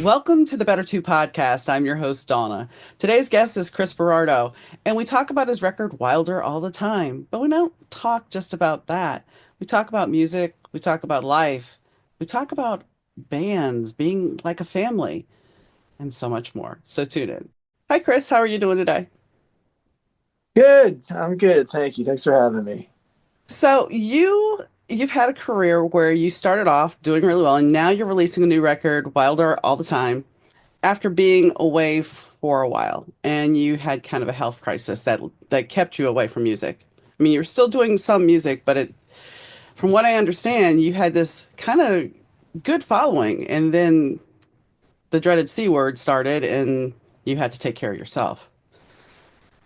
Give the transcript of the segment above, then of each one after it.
Welcome to the Better Two podcast. I'm your host, Donna. Today's guest is Chris Berardo, and we talk about his record Wilder all the time. But we don't talk just about that. We talk about music, we talk about life, we talk about bands, being like a family, and so much more. So tune in. Hi, Chris. How are you doing today? Good. I'm good. Thank you. Thanks for having me. So you've had a career where you started off doing really well, and now you're releasing a new record, Wilder all the time, after being away for a while, and you had kind of a health crisis that kept you away from music. I mean, you're still doing some music, but from what I understand, you had this kind of good following, and then the dreaded C word started, and you had to take care of yourself.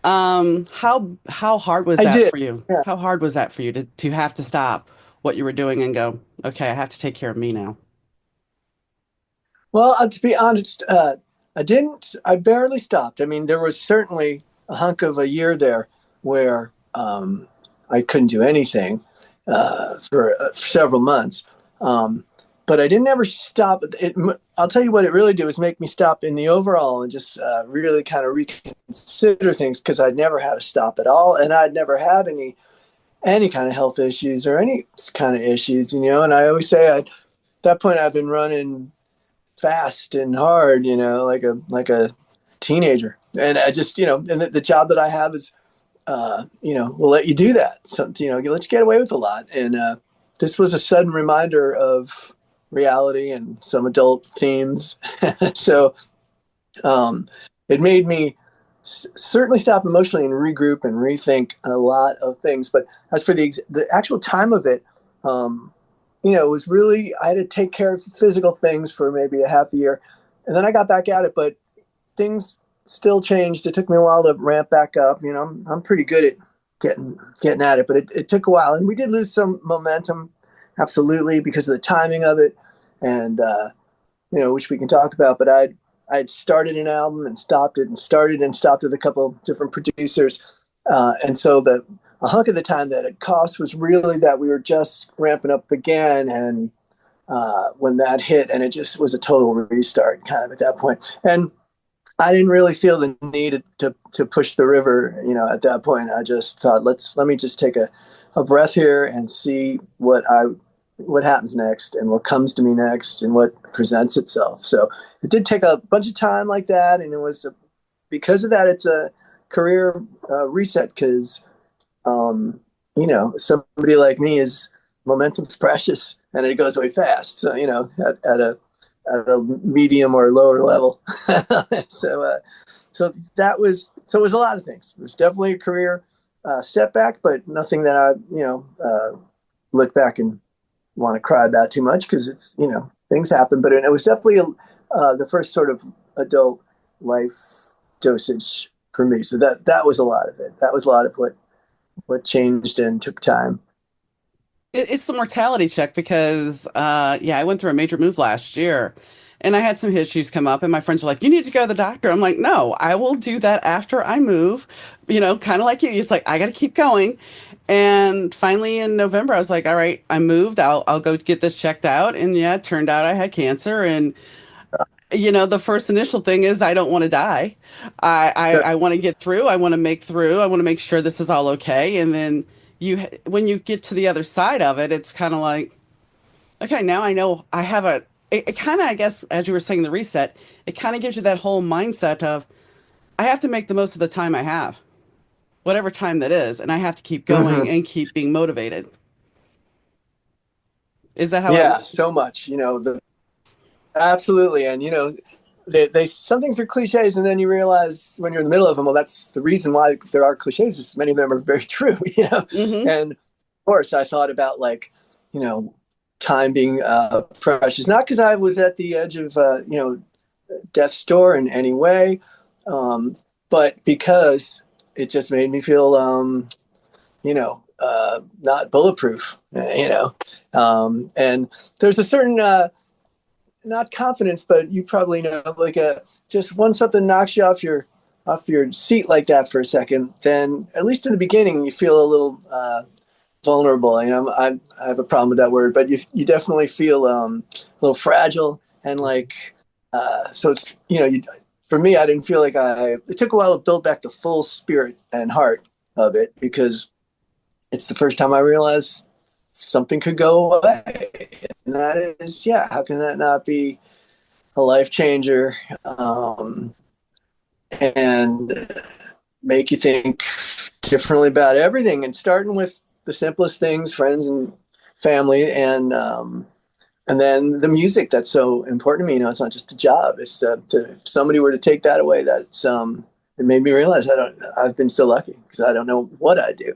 How hard was I that did. for you? Yeah. How hard was that for you to have to stop what you were doing and go, okay, I have to take care of me now? Well, to be honest, I didn't. I barely stopped. I mean, there was certainly a hunk of a year there where I couldn't do anything for several months. Um, but I didn't ever stop. I'll tell you what it really did was make me stop in the overall and just really kind of reconsider things because I'd never had to stop at all, and I'd never had any kind of health issues or any kind of issues, And I always say at that point I've been running fast and hard, like a teenager. And I just, and the job that I have is, will let you do that. So, let you get away with a lot. And this was a sudden reminder of reality and some adult themes. So it made me certainly stop emotionally and regroup and rethink a lot of things. But as for the actual time of it, it was really I had to take care of physical things for maybe a half a year, and then I got back at it. But things still changed. It took me a while to ramp back up. I'm pretty good at getting at it, but it took a while, and we did lose some momentum, absolutely, because of the timing of it, and which we can talk about. But I'd started an album and stopped it, and started and stopped with a couple of different producers, and so a hunk of the time that it cost was really that we were just ramping up again, and when that hit, and it just was a total restart, kind of at that point. And I didn't really feel the need to push the river, at that point. I just thought, let me just take a breath here and see what happens next and what comes to me next and what presents itself. So it did take a bunch of time like that, and because of that, it's a career reset because somebody like me is momentum's precious and it goes away fast. So, at a medium or lower level. so, so it was a lot of things. It was definitely a career setback, but nothing that I, look back and want to cry about too much because it's, things happen. But it was definitely the first sort of adult life dosage for me. So that was a lot of it. That was a lot of what changed and took time. It's the mortality check because, yeah, I went through a major move last year and I had some issues come up, and my friends were like, you need to go to the doctor. I'm like, no, I will do that after I move, kind of like you. It's like, I got to keep going. And finally in November, I was like, all right, I moved. I'll go get this checked out. And yeah, it turned out I had cancer. And, the first initial thing is I don't want to die. I want to get through. I want to make through. I want to make sure this is all okay. And then when you get to the other side of it, it's kind of like, okay, now I know I have it kind of, I guess, as you were saying, the reset, it kind of gives you that whole mindset of, I have to make the most of the time I have, whatever time that is. And I have to keep going Mm-hmm. and keep being motivated. Is that how it Yeah, works? so much, absolutely. And, they some things are cliches, and then you realize when you're in the middle of them, well, that's the reason why there are cliches. Is many of them are very true, Mm-hmm. And of course, I thought about you know, time being precious, not because I was at the edge of, death's door in any way, um, but because it just made me feel, not bulletproof, and there's a certain, not confidence, but you probably know, like just once something knocks you off your seat like that for a second, then at least in the beginning you feel a little vulnerable. I have a problem with that word, but you definitely feel a little fragile and like So it's, for me, I didn't feel like it took a while to build back the full spirit and heart of it, because it's the first time I realized something could go away. And that is, yeah, how can that not be a life changer? And make you think differently about everything, and starting with the simplest things, friends and family, and then the music that's so important to me. It's not just a job. It's if somebody were to take that away, it made me realize I've been so lucky, because I don't know what I do.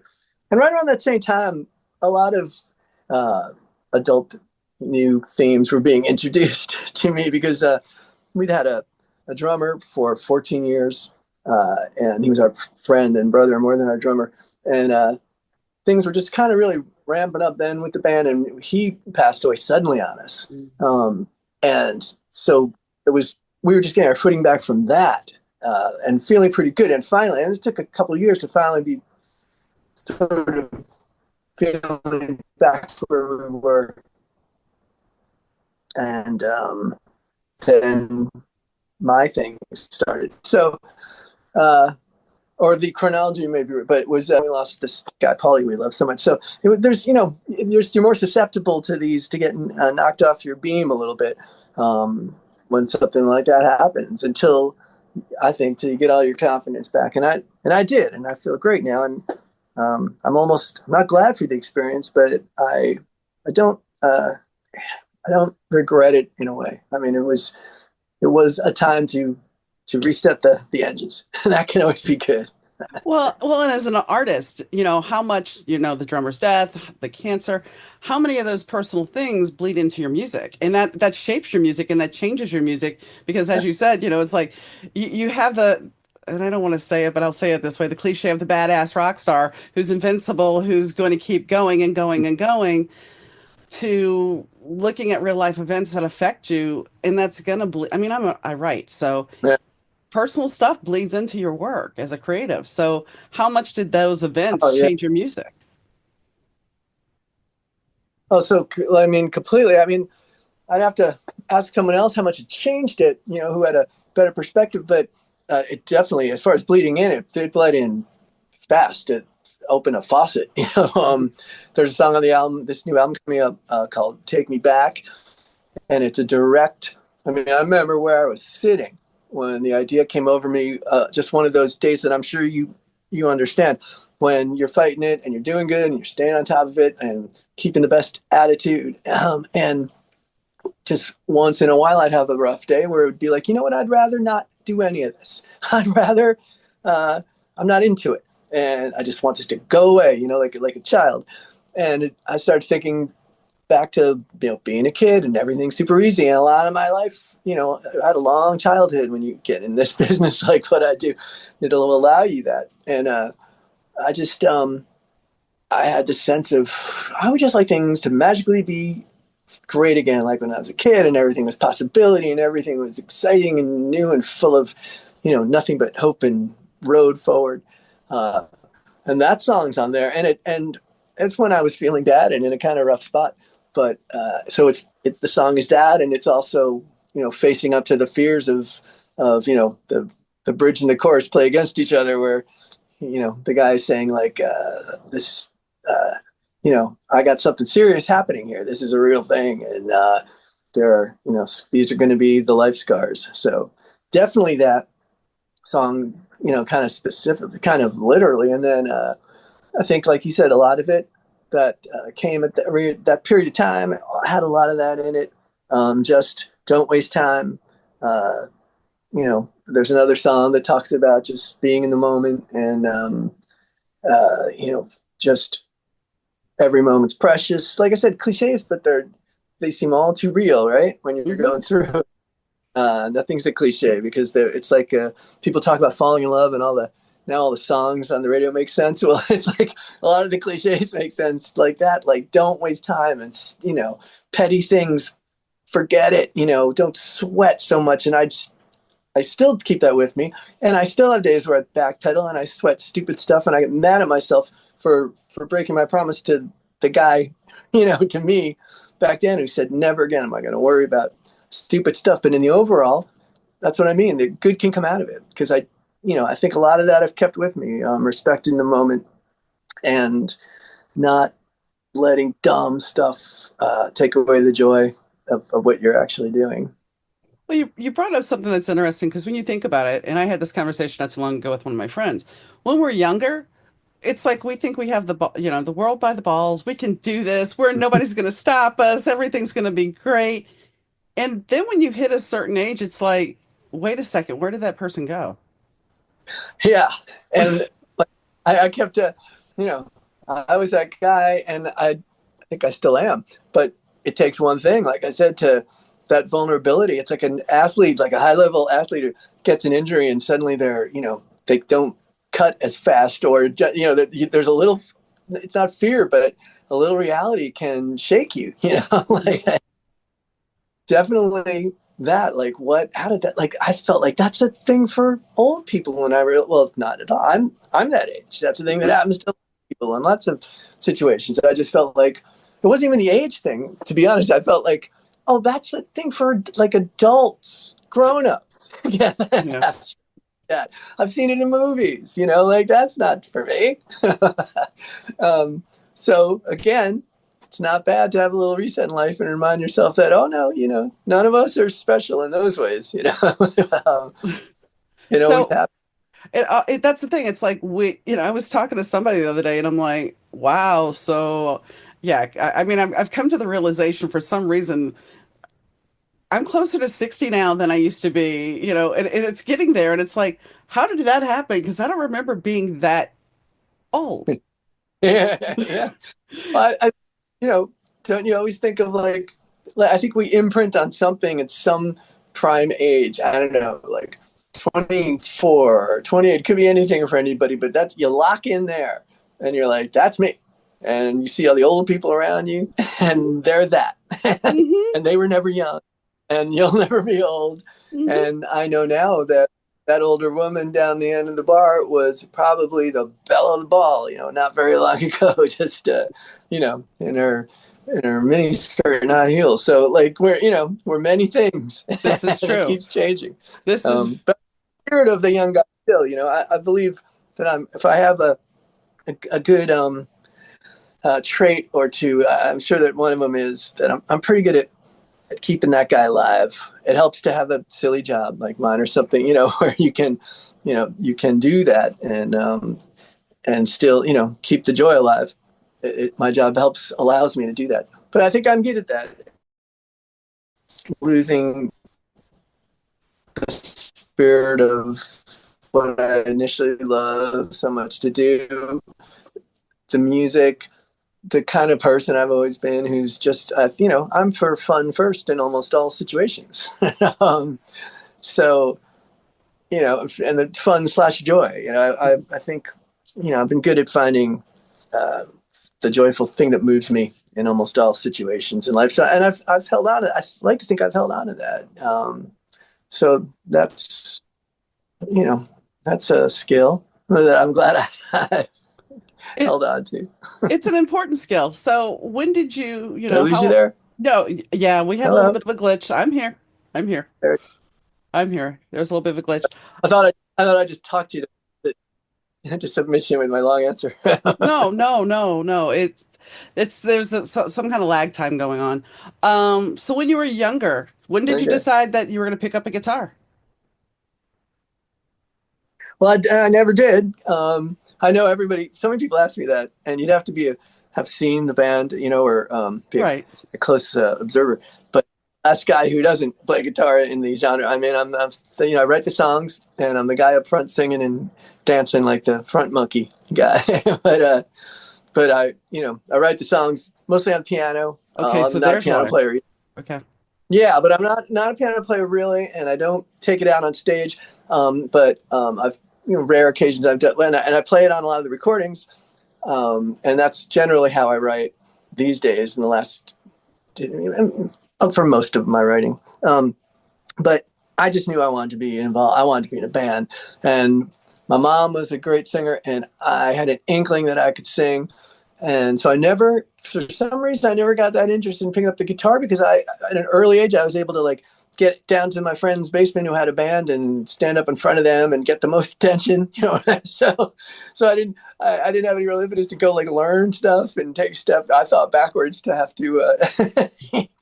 And right around that same time, a lot of uh, adult new themes were being introduced to me, because we'd had a drummer for 14 years, and he was our friend and brother more than our drummer. And things were just kind of really ramping up then with the band, and he passed away suddenly on us. And so we were just getting our footing back from that, and feeling pretty good. And finally, and it took a couple of years to finally be sort of feeling back where we were. And then my thing started. So, or the chronology maybe, but it was we lost this guy Paulie we love so much. So you're more susceptible to these, to getting knocked off your beam a little bit, when something like that happens. Until I think till you get all your confidence back, and I did, and I feel great now. And I'm not glad for the experience, but I don't I don't regret it in a way. I mean, it was a time to reset the engines. That can always be good. Well, and as an artist, how much, the drummer's death, the cancer, how many of those personal things bleed into your music, and that shapes your music and that changes your music. Because as you said, it's like you have and I don't want to say it, but I'll say it this way, the cliche of the badass rock star who's invincible, who's going to keep going and going and going, to looking at real life events that affect you, and that's gonna bleed. I mean, I write, so Yeah. personal stuff bleeds into your work as a creative. So how much did those events Oh yeah. change your music? Oh, so I mean, completely. I mean, I'd have to ask someone else how much it changed it. Who had a better perspective. But it definitely, as far as bleeding in, it bled in fast. It opened a faucet. There's a song on the album, this new album coming up, called "Take Me Back," and it's a direct. I mean, I remember where I was sitting when the idea came over me. Just one of those days that I'm sure you understand, when you're fighting it and you're doing good and you're staying on top of it and keeping the best attitude. And just once in a while, I'd have a rough day where it would be like, you know what? I'd rather not do any of this. I'd rather, I'm not into it. And I just want this to go away, like a child. And I started thinking back to, being a kid and everything super easy. And a lot of my life, I had a long childhood. When you get in this business, like what I do, it'll allow you that. And I just, I had this sense of, I would just like things to magically be great again, like when I was a kid, and everything was possibility and everything was exciting and new and full of, nothing but hope and road forward. Uh, and that song's on there, and it's when I was feeling bad and in a kind of rough spot. But so the song is that, and it's also, facing up to the fears of the bridge and the chorus play against each other, where the guy's saying like this. I got something serious happening here. This is a real thing. And there are, these are going to be the life scars. So definitely that song, kind of specific, kind of literally. And then I think, like you said, a lot of it that came at that period of time had a lot of that in it. Just don't waste time. There's another song that talks about just being in the moment, and, just every moment's precious. Like I said, cliches, but they seem all too real, right? When you're Mhm. going through, nothing's a cliche, because it's like people talk about falling in love, and all the songs on the radio make sense. Well, it's like a lot of the cliches make sense like that. Like, don't waste time, and petty things, forget it. Don't sweat so much. And I still keep that with me, and I still have days where I backpedal and I sweat stupid stuff, and I get mad at myself for breaking my promise to the guy, to me back then, who said never again am I going to worry about stupid stuff. But in the overall, that's what I mean. The good can come out of it because I think a lot of that I've kept with me, respecting the moment and not letting dumb stuff take away the joy of what you're actually doing. Well, you brought up something that's interesting because when you think about it, and I had this conversation not too long ago with one of my friends, when we're younger, it's like we think we have the world by the balls. We can do this. We're nobody's going to stop us. Everything's going to be great. And then when you hit a certain age, it's like, wait a second, where did that person go? Yeah, and like, I kept, you know, I was that guy, and I think I still am. But it takes one thing, like I said, to that vulnerability. It's like an athlete, like a high level athlete who gets an injury, and suddenly they don't cut as fast, or that there's a little. It's not fear, but a little reality can shake you. Like definitely that, like, what, how did that, like, I felt like that's a thing for old people when well, it's not at all. I'm that age. That's the thing that happens to people in lots of situations. I just felt like it wasn't even the age thing, to be honest. I felt like, oh, that's a thing for like adults, grown-ups. Yeah, Yeah. that I've seen it in movies, like that's not for me. um, so again, it's not bad to have a little reset in life and remind yourself that, oh no, none of us are special in those ways. um, it always So happens. that's the thing. It's like I was talking to somebody the other day, and I'm like, wow. So, yeah, I mean, I've come to the realization for some reason I'm closer to 60 now than I used to be, and it's getting there. And it's like, how did that happen? Because I don't remember being that old. Yeah. I don't you always think of like, I think we imprint on something at some prime age. I don't know, like 24 or 28, could be anything for anybody, but that's, you lock in there and you're like, that's me. And you see all the old people around you and they're that. Hmm. And they were never young and you'll never be old. Hmm. And I know now that that older woman down the end of the bar was probably the belle of the ball, not very long ago, just, in her mini skirt and high heels. So like we're many things This is and it true. keeps changing. This is But the spirit of the young guy still, I believe that if I have a good trait or two, I'm sure that one of them is that I'm pretty good at keeping that guy alive. It helps to have a silly job like mine or something, where you can do that and still, keep the joy alive. My job allows me to do that. But I think I'm good at that. Losing the spirit of what I initially loved so much to do, the music, the kind of person I've always been who's just, I'm for fun first in almost all situations. um, so, and the fun slash joy, I think, I've been good at finding uh, the joyful thing that moves me in almost all situations in life. So, and I've held on to, I like to think I've held on to that. So you know, that's a skill that I'm glad I it. held on to. It's an important skill. So when did you, Did I lose you there? no, yeah, we had a little Hello? bit of a glitch. I'm here. I'm here. There. I'm here. There's a little bit of a glitch. I thought I just talked you to submission with my long answer. No, no, no, no. There's some kind of lag time going on. So when you were younger, when did Very you good. decide that you were going to pick up a guitar? Well, I never did. I know so many people ask me that, and you'd have to have seen the band, or be Right. a close observer. But last guy who doesn't play guitar in the genre, I mean, I write the songs, and I'm the guy up front singing and dancing like the front monkey guy. but I write the songs mostly on piano. Okay, so I'm not a there's piano why. player. Okay. Yeah, but I'm not a piano player really, and I don't take it out on stage. But I've rare occasions I've done, and I play it on a lot of the recordings, and that's generally how I write these days. In the last, for most of my writing, but I just knew I wanted to be involved. I wanted to be in a band, and my mom was a great singer, and I had an inkling that I could sing. And so for some reason, I never got that interest in picking up the guitar because at an early age, I was able to like get down to my friend's basement who had a band and stand up in front of them and get the most attention. So I didn't have any real impetus to go like learn stuff and take steps. I thought backwards to have to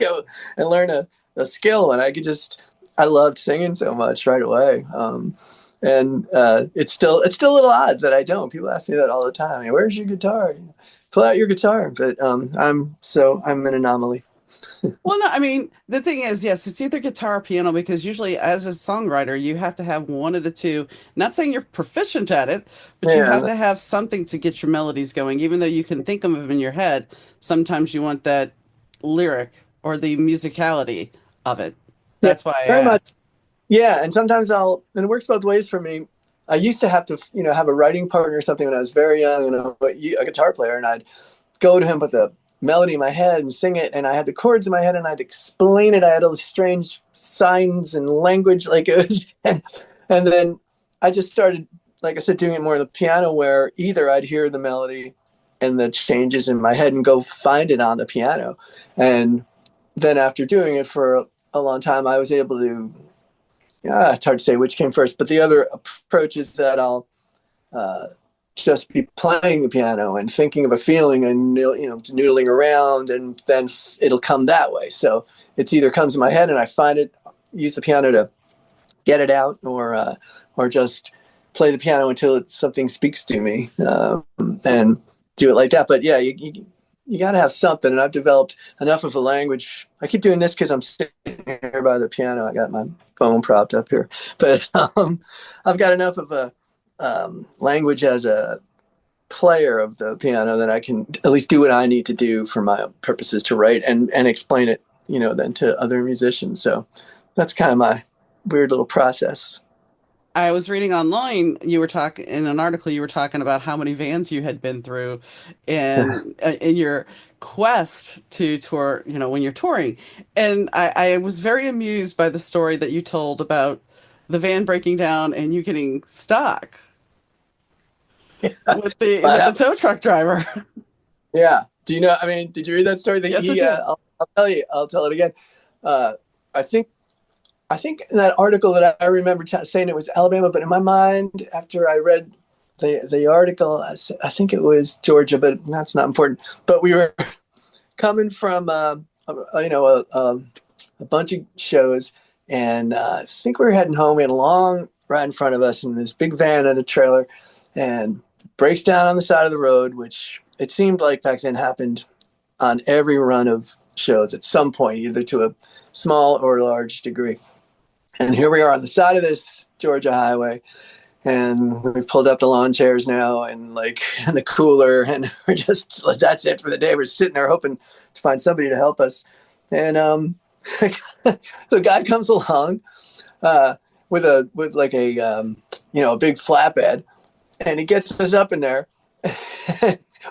go and learn a skill, and I loved singing so much right away. And it's still a little odd that I don't. People ask me that all the time. Hey, where's your guitar? Pull out your guitar. But I'm an anomaly. Well, no, I mean, the thing is, yes, it's either guitar or piano because usually as a songwriter, you have to have one of the two. Not saying you're proficient at it, but you have Yeah, to have something to get your melodies going. Even though you can think of them in your head, sometimes you want that lyric or the musicality of it. yeah, That's why I very much. asked. Yeah, and sometimes and it works both ways for me. I used to have to, have a writing partner or something when I was very young, and a guitar player, and I'd go to him with a melody in my head and sing it, and I had the chords in my head, and I'd explain it. I had all these strange signs and language, like it was, and then I just started, like I said, doing it more on the piano, where either I'd hear the melody and the changes in my head and go find it on the piano, and then after doing it for a long time, I was able to. Yeah, it's hard to say which came first, but the other approach is that I'll uh, just be playing the piano and thinking of a feeling and noodling around, and then it'll come that way. So it's either comes in my head and I find it, use the piano to get it out, or just play the piano until something speaks to me, and do it like that. But yeah, you got to have something, and I've developed enough of a language. I keep doing this because I'm sitting here by the piano. I got my phone propped up here, but I've got enough of a language as a player of the piano that I can at least do what I need to do for my purposes to write and explain it, then to other musicians. So that's kind of my weird little process. I was reading online, you were talking in an article, you were talking about how many vans you had been through in your quest to tour, when you're touring. And I was very amused by the story that you told about the van breaking down and you getting stuck with the But tow truck driver. yeah, do you know? I mean, did you read that story? That Yes, I did. I'll tell you. I'll tell it again. Uh, I think I think in that article that I remember saying it was Alabama, but in my mind, after I read the article, I think it was Georgia, but that's not important. But we were coming from a bunch of shows, and I think we were heading home. We had a long ride in front of us, and this big van and a trailer, and breaks down on the side of the road, which it seemed like back then happened on every run of shows at some point, either to a small or large degree. And here we are on the side of this Georgia highway, and we've pulled up the lawn chairs now and like and the cooler, and we're just like, that's it for the day. We're sitting there hoping to find somebody to help us. And so a guy comes along with like a big flatbed, and he gets us up in there.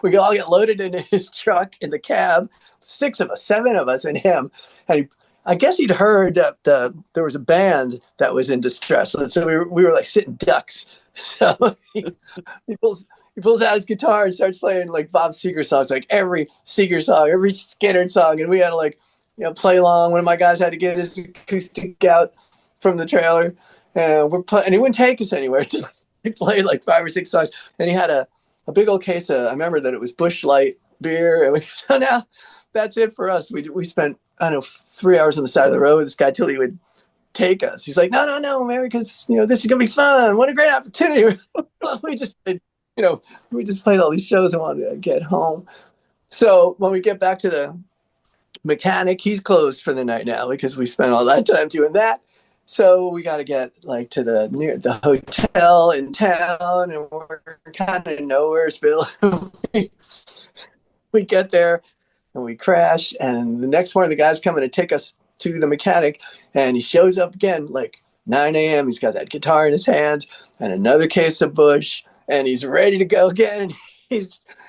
We all get loaded into his truck in the cab, 6 of us, 7 of us, and him. And I guess he'd heard that there was a band that was in distress, and so we were like sitting ducks. So he pulls out his guitar and starts playing like Bob Seger songs, like every Seger song, every Skinner song, and we had to play along. One of my guys had to get his acoustic out from the trailer, and and he wouldn't take us anywhere. He played like 5 or 6 songs, and he had a big old case of, I remember that it was Busch Light beer, and so now that's it for us. We spent, I don't know, 3 hours on the side of the road with this guy till he would take us. He's like, no, no, no, America's, this is gonna be fun. What a great opportunity. we just did, we just played all these shows and wanted to get home. So when we get back to the mechanic, he's closed for the night now because we spent all that time doing that. So we got to get to the hotel in town, and we're kind of nowhere. Bill. We get there and we crash, and the next morning the guy's coming to take us to the mechanic, and he shows up again like 9 a.m. He's got that guitar in his hand and another case of Bush, and he's ready to go again. And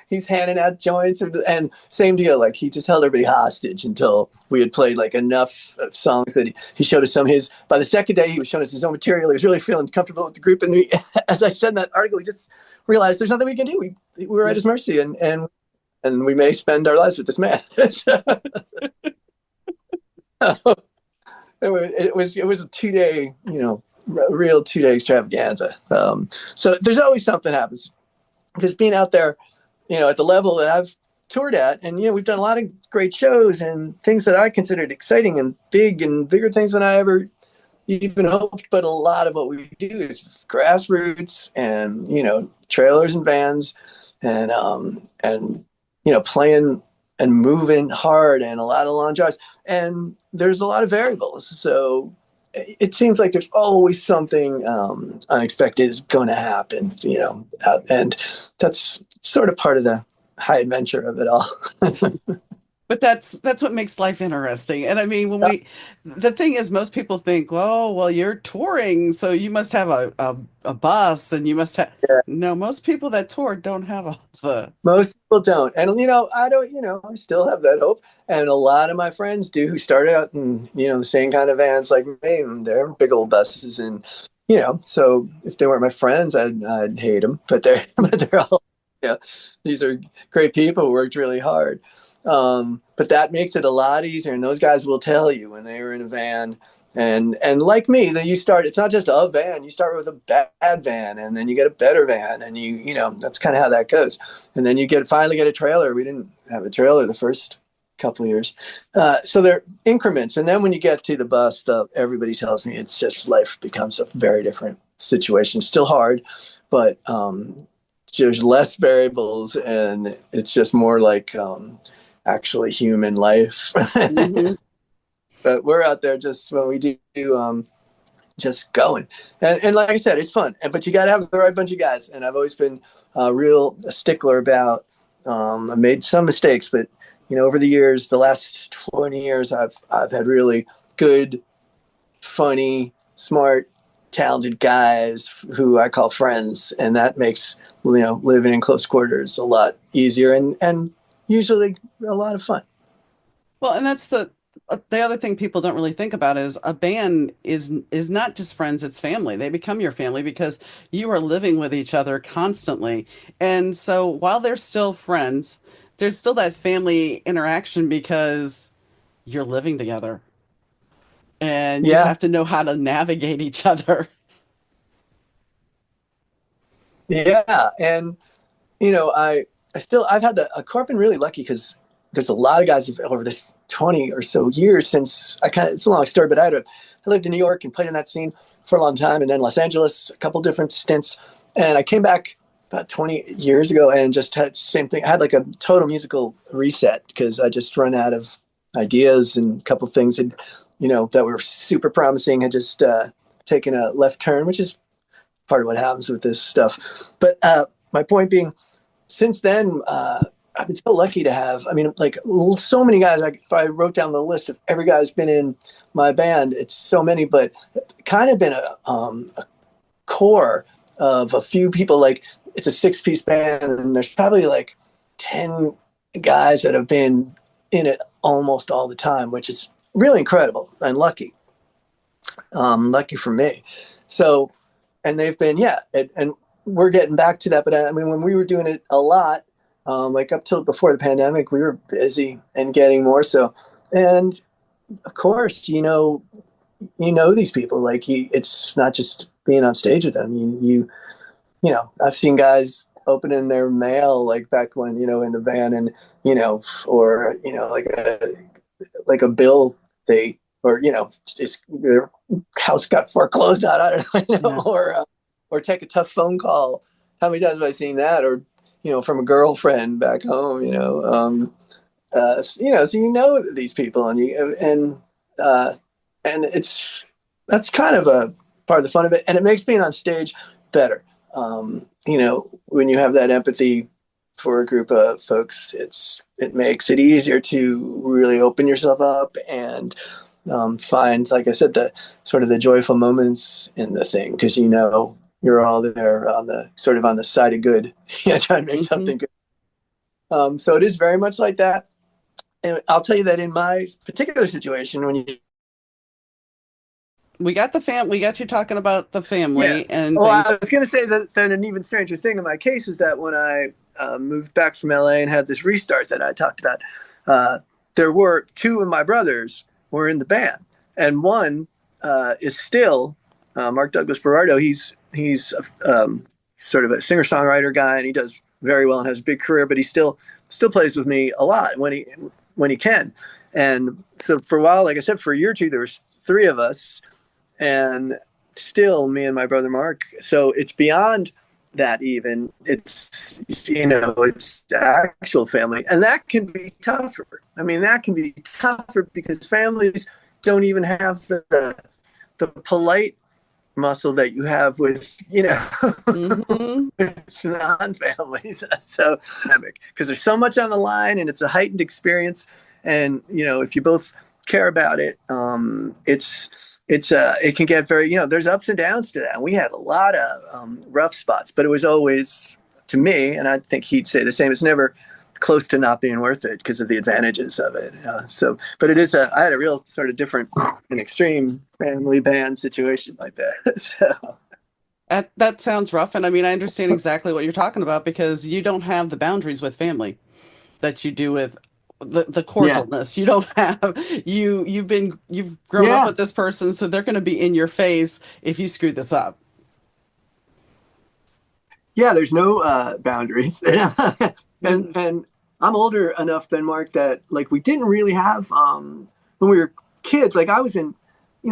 he's handing out joints, and same deal. Like he just held everybody hostage until we had played like enough songs that he showed us some of his. By the second day, he was showing us his own material. He was really feeling comfortable with the group. And as I said in that article, we just realized there's nothing we can do. We were at his mercy, and we may spend our lives with this man. it was a 2 day, real 2 day extravaganza. So there's always something happens because being out there, at the level that I've toured at, and we've done a lot of great shows and things that I considered exciting and big and bigger things than I ever even hoped. But a lot of what we do is grassroots and trailers and vans and playing and moving hard and a lot of long drives. And there's a lot of variables. So it seems like there's always something unexpected is going to happen, and that's sort of part of the high adventure of it all. But that's what makes life interesting. And I mean, the thing is, most people think, well, you're touring, so you must have a bus and you must have, Yeah. no, most people that tour don't have the, Most people don't. And, I don't, I still have that hope. And a lot of my friends do who started out in, the same kind of vans like me. And they're big old buses. And, so if they weren't my friends, I'd hate them. But they're all, these are great people who worked really hard. But that makes it a lot easier. And those guys will tell you when they were in a van. And like me, that it's not just a van. You start with a bad van, and then you get a better van, and that's kind of how that goes. And then you finally get a trailer. We didn't have a trailer the first couple of years, so they're increments. And then when you get to the bus, everybody tells me it's just life becomes a very different situation. Still hard, but there's less variables, and it's just more like actually human life. mhm. But we're out there just when we do just going, and like I said, it's fun. But you got to have the right bunch of guys. And I've always been a stickler about. I made some mistakes, but over the years, the last 20 years, I've had really good, funny, smart, talented guys who I call friends, and that makes living in close quarters a lot easier and usually a lot of fun. Well, and that's the other thing people don't really think about is a band is not just friends, it's family. They become your family because you are living with each other constantly. And so while they're still friends, there's still that family interaction because you're living together and you Yeah, have to know how to navigate each other. yeah, and I've had I've been really lucky because there's a lot of guys over this 20 or so years since it's a long story, but I lived in New York and played in that scene for a long time, and then Los Angeles, a couple different stints. And I came back about 20 years ago and just had the same thing. I had like a total musical reset because I just run out of ideas, and a couple things that were super promising had just taken a left turn, which is part of what happens with this stuff. But my point being, since then, I've been so lucky to have. I mean, like so many guys. If I wrote down the list of every guy who's been in my band, it's so many. But kind of been a core of a few people. Like it's a 6-piece band, and there's probably like 10 guys that have been in it almost all the time, which is really incredible and lucky. Lucky for me. So, and they've been, yeah, and we're getting back to that. But I mean, when we were doing it a lot, like up till before the pandemic, we were busy and getting more so. And of course, these people. Like it's not just being on stage with them. I've seen guys opening their mail like back when in the van, and or like a bill they or just their house got foreclosed on. I don't know, Yeah. or take a tough phone call. How many times have I seen that? Or from a girlfriend back home. So these people, uh, and that's kind of a part of the fun of it, and it makes being on stage better. When you have that empathy for a group of folks, it makes it easier to really open yourself up and find, like I said, the sort of the joyful moments in the thing because you're all there on the sort of on the side of good, trying to make hmm something good. So it is very much like that. And I'll tell you that in my particular situation, when you We got you talking about the yeah, family and well, things. I was going to say that then an even stranger thing in my case is that when I moved back from LA and had this restart that I talked about, there were two of my brothers were in the band, and one is still Mark Douglas Berardo. He's sort of a singer songwriter guy, and he does very well and has a big career. But he still plays with me a lot when he can. And so for a while, like I said, for a year or two, there was three of us, and still me and my brother Mark. So it's beyond that even. It's actual family, and that can be tougher. I mean, that can be tougher because families don't even have the polite muscle that you have with Hmm. with non-families. So because there's so much on the line and it's a heightened experience, and if you both care about it, it can get very, there's ups and downs to that, and we had a lot of rough spots, but it was always, to me, and I think he'd say the same, it's never close to not being worth it because of the advantages of it. But I had a real sort of different and extreme family band situation like that. So That sounds rough. And I mean, I understand exactly what you're talking about because you don't have the boundaries with family that you do with the yeah, cordialness. You don't have you've grown up yeah, with this person, so they're going to be in your face if you screw this up. yeah. There's no boundaries, and Mhm. and I'm older enough than Mark that like we didn't really have when we were kids. Like I was in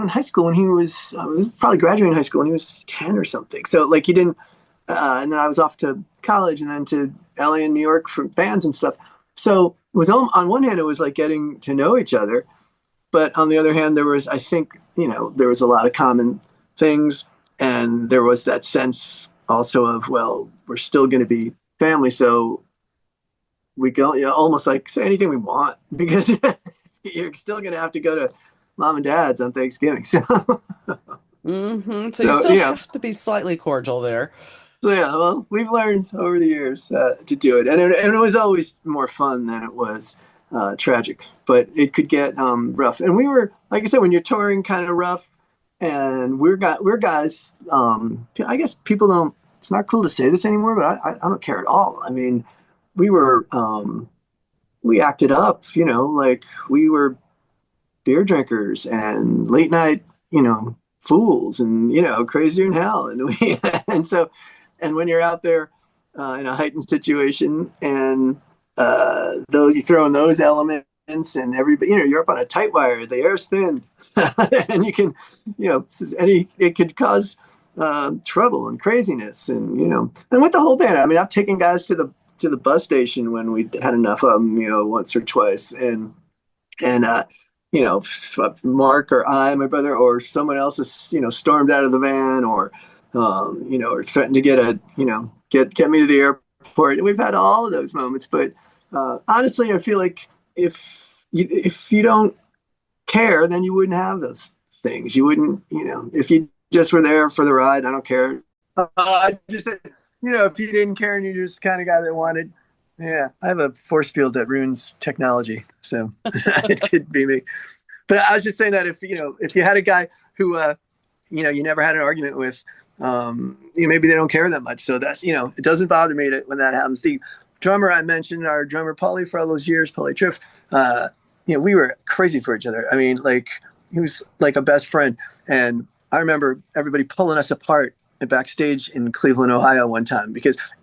high school when he was probably graduating high school when he was 10 or something. So like he didn't, and then I was off to college and then to LA and New York for bands and stuff. So it was on one hand, it was like getting to know each other. But on the other hand, I think, there was a lot of common things. And there was that sense also of, well, we're still going to be family. So we go, almost like say anything we want because you're still going to have to go to mom and dad's on Thanksgiving. So you So, still have to be slightly cordial there. So yeah, well, we've learned over the years to do it, and it was always more fun than it was tragic. But it could get rough, and we were, like I said, when you're touring, kind of rough, and we're guys. I guess people don't. It's not cool to say this anymore, but I don't care at all. I mean, we were we acted up, like we were beer drinkers and late night, fools and crazier than hell, and we and so and when you're out there in a heightened situation and those you throw in those elements and everybody, you're up on a tight wire, the air's thin, and you can, any it could cause trouble and craziness, and and with the whole band. I mean, I've taken guys to the bus station when we had enough of them, once or twice, and Mark or my brother, or someone else has, stormed out of the van, or threatened to get me to the airport. And we've had all of those moments, but honestly, I feel like if you don't care, then you wouldn't have those things. You wouldn't, if you just were there for the ride. I don't care. I just, if you didn't care and you're just the kind of guy that wanted. Yeah, I have a force field that ruins technology, so it could be me. But I was just saying that if you had a guy who you never had an argument with, maybe they don't care that much. So that's, it doesn't bother me when that happens. The drummer I mentioned, our drummer Paulie, for all those years, Paulie Triff, we were crazy for each other. I mean, like he was like a best friend, and I remember everybody pulling us apart backstage in Cleveland, Ohio, one time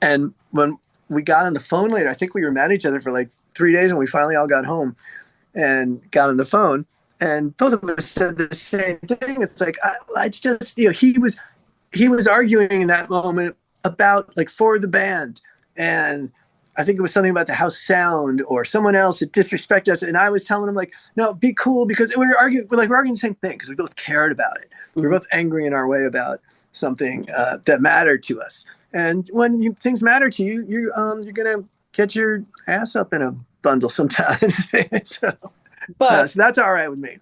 and when we got on the phone later, I think we were mad at each other for like 3 days, and we finally all got home and got on the phone, and both of us said the same thing. It's like I just, he was arguing in that moment about like for the band, and I think it was something about the house sound or someone else that disrespected us, and I was telling him like, no, be cool, because we were arguing, the same thing because we both cared about it. We were Mhm. both angry in our way about something that mattered to us. And when things matter to you, you're gonna get your ass up in a bundle sometimes. so, But so that's all right with me.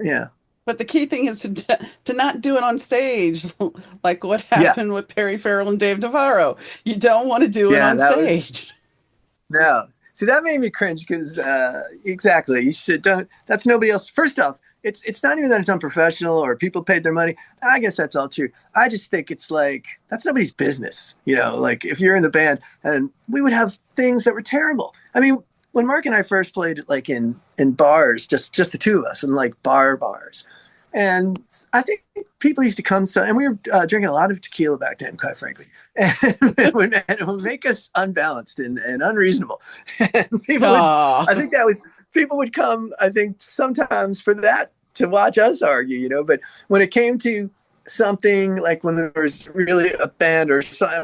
Yeah, but the key thing is to not do it on stage, like what yeah, happened with Perry Farrell and Dave Navarro. You don't want to do it yeah. on That was stage. no. See, that made me cringe because exactly, you should don't. That's nobody else. First off, it's not even that it's unprofessional or people paid their money. I guess that's all true. I just think it's like that's nobody's business. Like if you're in the band, and we would have things that were terrible. I mean, when Mark and I first played, like in bars, just the two of us, and like bars, and I think people used to come. So, and we were drinking a lot of tequila back then, quite frankly, and it would make us unbalanced and unreasonable. And Oh, I think that was people would come. I think sometimes for that to watch us argue, but when it came to something like when there was really a band or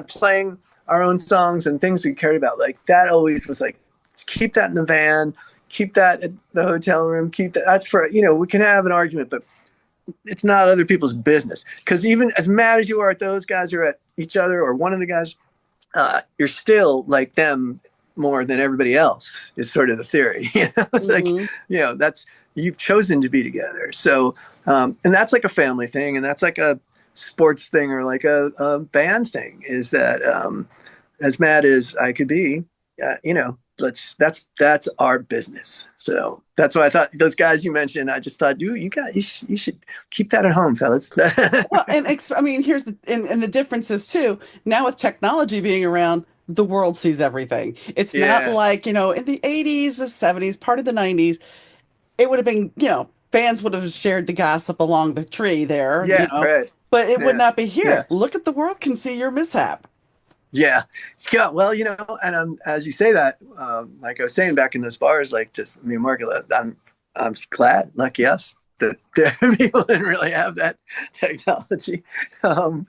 playing our own songs and things we cared about, like that always was like, keep that in the van, keep that at the hotel room, keep that. That's for, we can have an argument, but it's not other people's business. Because even as mad as you are at those guys or at each other or one of the guys, you're still like them more than everybody else is sort of the theory. Like, hmm. that's, you've chosen to be together. So, and that's like a family thing, and that's like a sports thing or like a band thing, is that as mad as I could be, that's our business. So that's why I thought those guys you mentioned, I just thought you should keep that at home, fellas. Well, and I mean, here's and the differences too. Now with technology being around, the world sees everything. It's not Yeah. like, in the 80s, the 70s, part of the 90s, it would have been, fans would have shared the gossip along the tree there, Yeah. Right. but it would Yeah. not be Yeah. here. Look at the world can see your mishap. Yeah. Yeah. Well, and as you say that, like I was saying back in those bars, like just me and Mark, I'm glad, lucky us, that people didn't really have that technology. Um,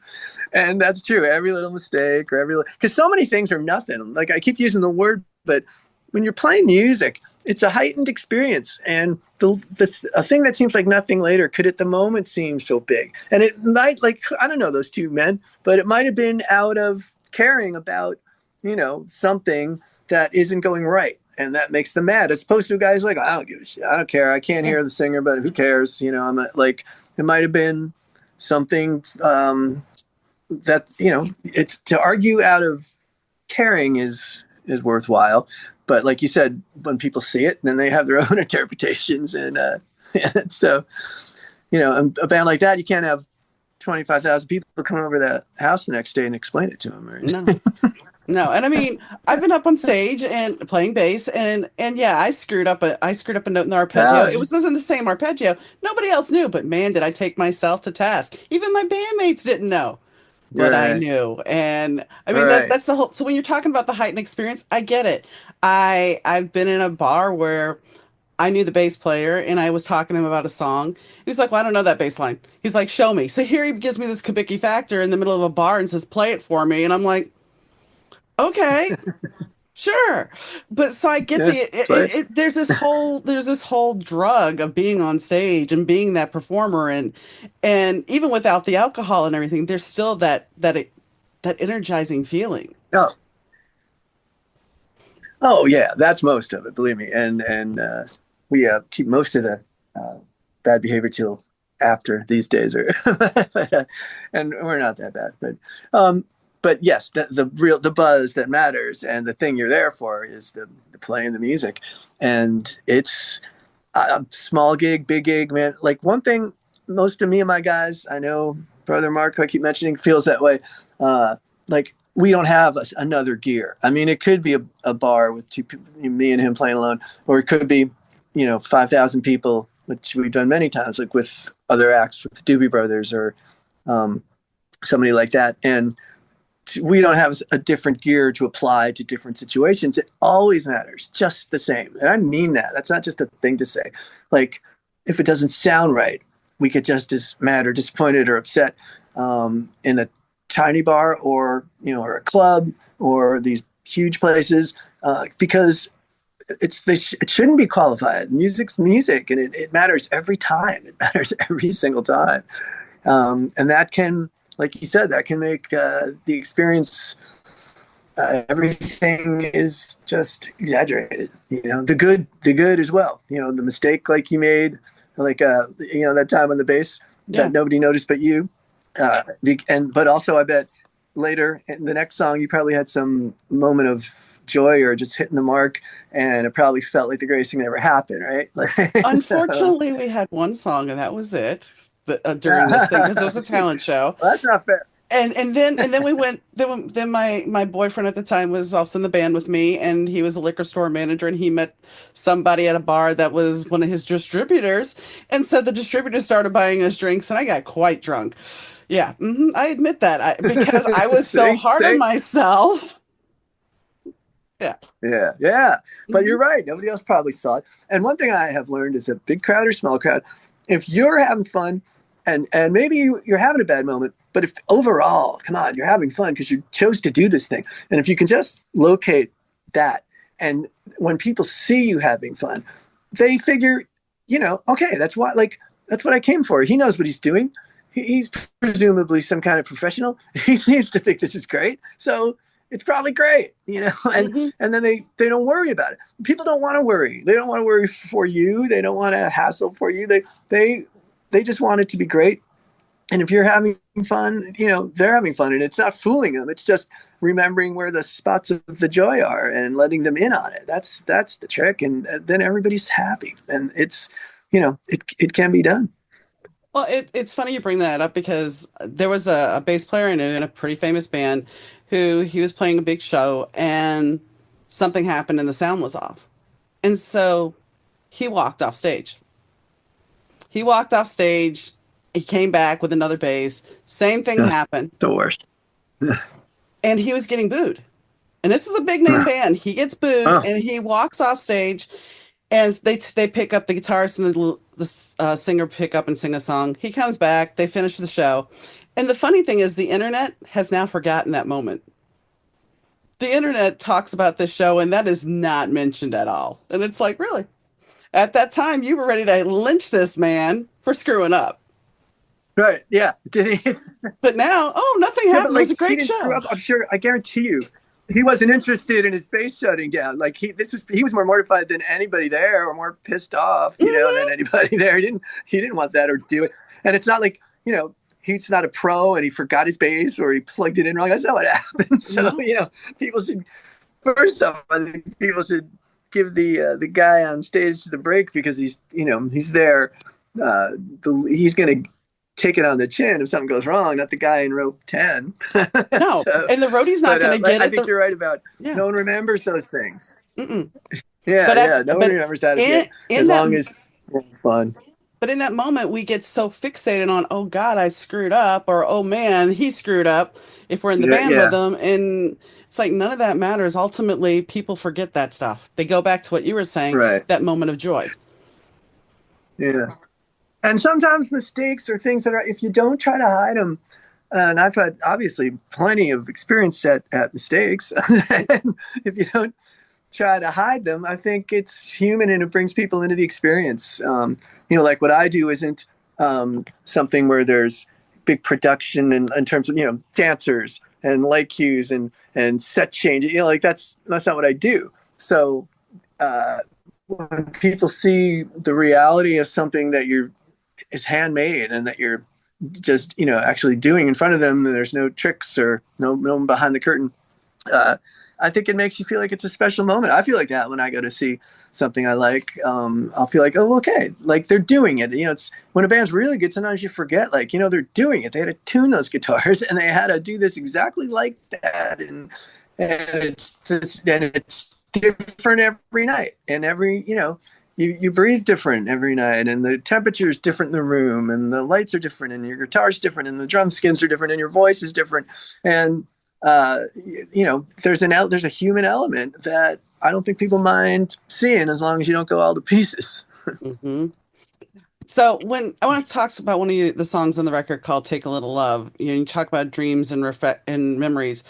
and that's true. Every little mistake or because so many things are nothing. Like I keep using the word, but when you're playing music, it's a heightened experience. And a thing that seems like nothing later could at the moment seem so big. And it might, like, I don't know those two men, but it might have been out of caring about, something that isn't going right. And that makes them mad, as opposed to guys like, I don't give a shit. I don't care. I can't Yeah. hear the singer, but who cares? I'm not, like, it might have been something that, it's to argue out of caring is worthwhile. But like you said, when people see it, then they have their own interpretations. And so, a band like that, you can't have 25,000 people come over the house the next day and explain it to them. No. Right? No, and I mean, I've been up on stage and playing bass, and yeah, I screwed up a note in the arpeggio. Oh, It was in the same arpeggio. Nobody else knew, but man, did I take myself to task. Even my bandmates didn't know, but I right, knew. And I mean right. that's the whole. So when you're talking about the heightened experience, I get it. I've been in a bar where I knew the bass player and I was talking to him about a song. He's like, "Well, I don't know that bass line." He's like, "Show me." So here he gives me this Kabiki Factor in the middle of a bar and says, "Play it for me," and I'm like, "Okay." Sure. But so I get Yeah, play. there's this whole drug of being on stage and being that performer, and even without the alcohol and everything, there's still that energizing feeling. Oh, oh yeah, that's most of it. Believe me, and we keep most of the uh, bad behavior till after these days, or and we're not that bad, um, but yes, the buzz that matters and the thing you're there for is the playing the music, and it's a small gig, big gig, man. Like one thing, most of me and my guys, I know, brother Mark, who I keep mentioning, feels that way. Like we don't have another gear. I mean, it could be a bar with two people, me and him playing alone, or it could be, 5,000 people, which we've done many times, like with other acts, with the Doobie Brothers or um, somebody like that. And we don't have a different gear to apply to different situations. It always matters just the same. And I mean that. That's not just a thing to say. Like, if it doesn't sound right, we could just as mad or disappointed or upset in a tiny bar or a club or these huge places because it shouldn't be qualified. Music's music, and it matters every time. It matters every single time, and that can, like you said, that can make the experience. Everything is just exaggerated. The good as well. The mistake like you made, like that time on the bass Yeah. that nobody noticed but you. But also I bet later in the next song you probably had some moment of joy or just hitting the mark, and it probably felt like the greatest thing that ever happened, right? So, Unfortunately, we had one song and that was it during this thing because it was a talent show. well, that's not fair. And then we went then my boyfriend at the time was also in the band with me, and he was a liquor store manager, and he met somebody at a bar that was one of his distributors, and so the distributor started buying us drinks, and I got quite drunk. Yeah, I admit that because I was so See, hard on see, myself. Yeah. yeah, yeah. But hmm you're right. Nobody else probably saw it. And one thing I have learned is a big crowd or small crowd, if you're having fun, and maybe you're having a bad moment, but if overall, come on, you're having fun because you chose to do this thing, and if you can just locate that, and when people see you having fun, they figure, okay, that's why, like, that's what I came for. He knows what he's doing. He's presumably some kind of professional. He seems to think this is great. So it's probably great, and hmm then they don't worry about it. People don't want to worry. They don't want to worry for you. They don't want to hassle for you. They they just want it to be great. And if you're having fun, they're having fun, and it's not fooling them. It's just remembering where the spots of the joy are and letting them in on it. That's the trick, and then everybody's happy, and it can be done. Well, it's funny you bring that up because there was a bass player I knew in a pretty famous band who he was playing a big show and something happened and the sound was off. And so he walked off stage. He walked off stage. He came back with another bass. Same thing That's happened. the worst. And he was getting booed. And this is a big name band. He gets booed Oh, and he walks off stage and they pick up the guitarist and the singer pick up and sing a song. He comes back. They finish the show. And the funny thing is the internet has now forgotten that moment. The internet talks about this show and that is not mentioned at all. And it's like, really? At that time, you were ready to lynch this man for screwing up. right. Yeah. Did he? But now, oh, nothing Yeah, but happened. It was like a he great didn't screw show. up. I'm sure. I guarantee you, he wasn't interested in his bass shutting down. Like he was more mortified than anybody there, or more pissed off, than hmm anybody there. He didn't want that or do it. And it's not like he's not a pro and he forgot his bass or he plugged it in wrong. That's not what happened. So No. people should first off, I think people should give the guy on stage the break because he's there. He's going to take it on the chin if something goes wrong, not the guy in row 10. No. So, And the roadie's not but going to get I it. think you're right about Yeah. no one remembers those things. Mm-mm. Yeah, But yeah, no one but remembers that in as that long as it's fun. but in that moment we get so fixated on, oh God, I screwed up, or oh man, he screwed up if we're in the Yeah, band with yeah, them. And it's like none of that matters. Ultimately, people forget that stuff. They go back to what you were saying, right. that moment of joy. Yeah. And sometimes mistakes are things that are, if you don't try to hide them, and I've had obviously plenty of experience at mistakes. If you don't try to hide them, I think it's human and it brings people into the experience. Like what I do isn't something where there's big production in terms of dancers and light cues and set changes. Like that's not what I do. So uh, when people see the reality of something that you're is handmade and that you're just actually doing in front of them, there's no tricks or no one behind the curtain. uh, I think it makes you feel like it's a special moment. I feel like that when I go to see something I like. I'll feel like, oh, okay, like they're doing it. It's when a band's really good. Sometimes you forget, like they're doing it. They had to tune those guitars, and they had to do this exactly like that, and it's different every night, and every you breathe different every night, and the temperature is different in the room, and the lights are different, and your guitar's different, and the drum skins are different, and your voice is different, and there's a human element that I don't think people mind seeing as long as you don't go all to pieces. hmm So when I want to talk about one of the songs on the record called "Take a Little Love," you talk about dreams and memories,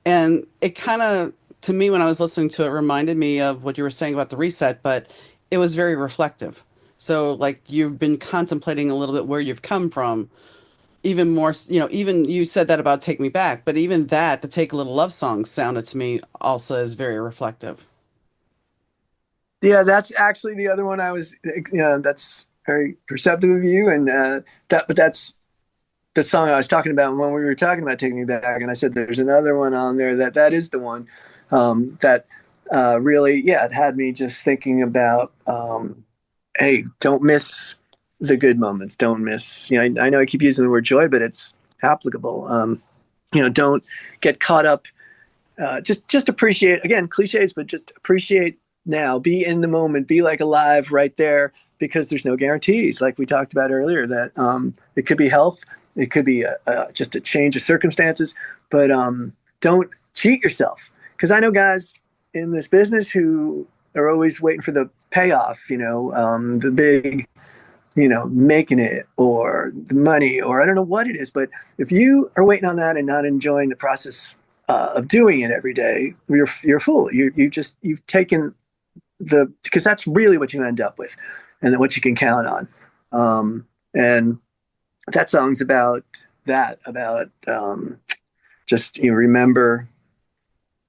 and it kind of, to me, when I was listening to it, reminded me of what you were saying about the reset, but it was very reflective. So like you've been contemplating a little bit where you've come from, even more, even you said that about "Take Me Back," but even that, the "Take a Little Love" song sounded to me also as very reflective. Yeah, that's actually the other one I was. That's very perceptive of you, and but that's the song I was talking about when we were talking about "Taking Me Back," and I said there's another one on there that is the one that really, yeah, it had me just thinking about, hey, don't miss the good moments. Don't miss. I know I keep using the word joy, but it's applicable. don't get caught up. Just appreciate, again, cliches, but just appreciate now. Be in the moment. Be like alive right there, because there's no guarantees. Like we talked about earlier, that it could be health, it could be just a change of circumstances, but don't cheat yourself. Because I know guys in this business who are always waiting for the payoff. The big, making it, or the money, or I don't know what it is. But if you are waiting on that and not enjoying the process of doing it every day, you're a fool. You've taken because that's really what you end up with, and then what you can count on. And that song's about that, about just remember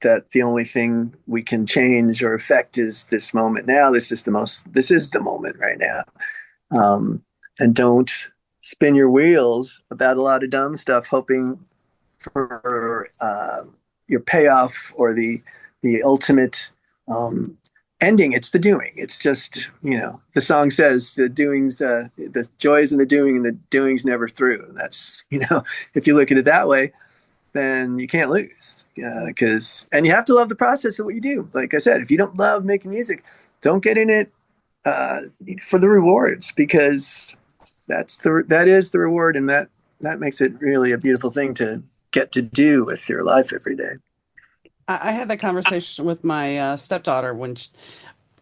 that the only thing we can change or affect is this moment now. This is the moment right now. And don't spin your wheels about a lot of dumb stuff, hoping for your payoff or the ultimate ending. It's the doing. It's just, the song says the joys in the doing, and the doing's never through. And that's, if you look at it that way, then you can't lose. And you have to love the process of what you do. Like I said, if you don't love making music, don't get in it for the rewards, because that is the reward, and that makes it really a beautiful thing to get to do with your life every day. I had that conversation with my stepdaughter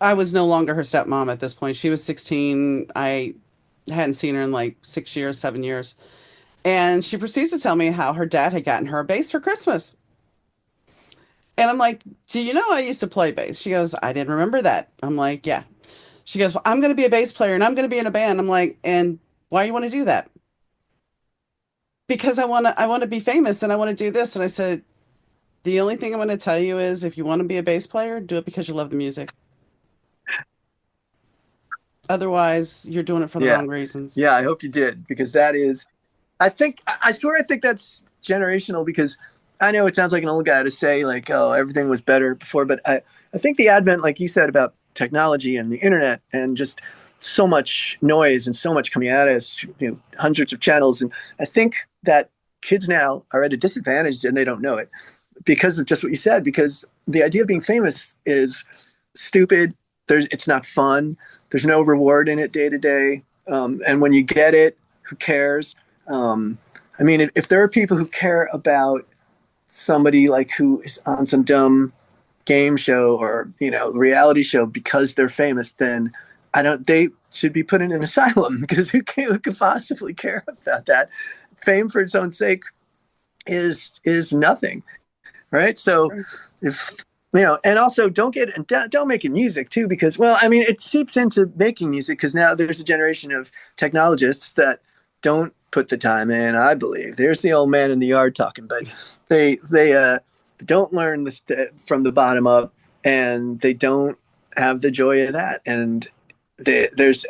I was no longer her stepmom at this point. She was 16. I hadn't seen her in like 6 years, 7 years. And she proceeds to tell me how her dad had gotten her a bass for Christmas. And I'm like, do you know I used to play bass? She goes, I didn't remember that. I'm like, yeah. She goes, well, I'm going to be a bass player and I'm going to be in a band. I'm like, and why you want to do that? Because I want to be famous and I want to do this. And I said, the only thing I'm going to tell you is if you want to be a bass player, do it because you love the music. Otherwise, you're doing it for the Yeah. wrong reasons. Yeah, I hope you did, because that is, I swear, I think that's generational, because I know it sounds like an old guy to say, like, oh, everything was better before, but I think the advent, like you said, about technology and the internet, and just so much noise and so much coming at us, hundreds of channels. And I think that kids now are at a disadvantage, and they don't know it, because of just what you said, because the idea of being famous is stupid. It's not fun. There's no reward in it day to day. And when you get it, who cares? I mean, if there are people who care about somebody like who is on some dumb game show or reality show because they're famous, then they should be put in an asylum, because who could possibly care about that? Fame for its own sake is nothing, right? So if and also don't make it music too, because, well, I mean, it seeps into making music, because now there's a generation of technologists that don't put the time in. I believe there's the old man in the yard talking, but they don't learn this from the bottom up, and they don't have the joy of that. And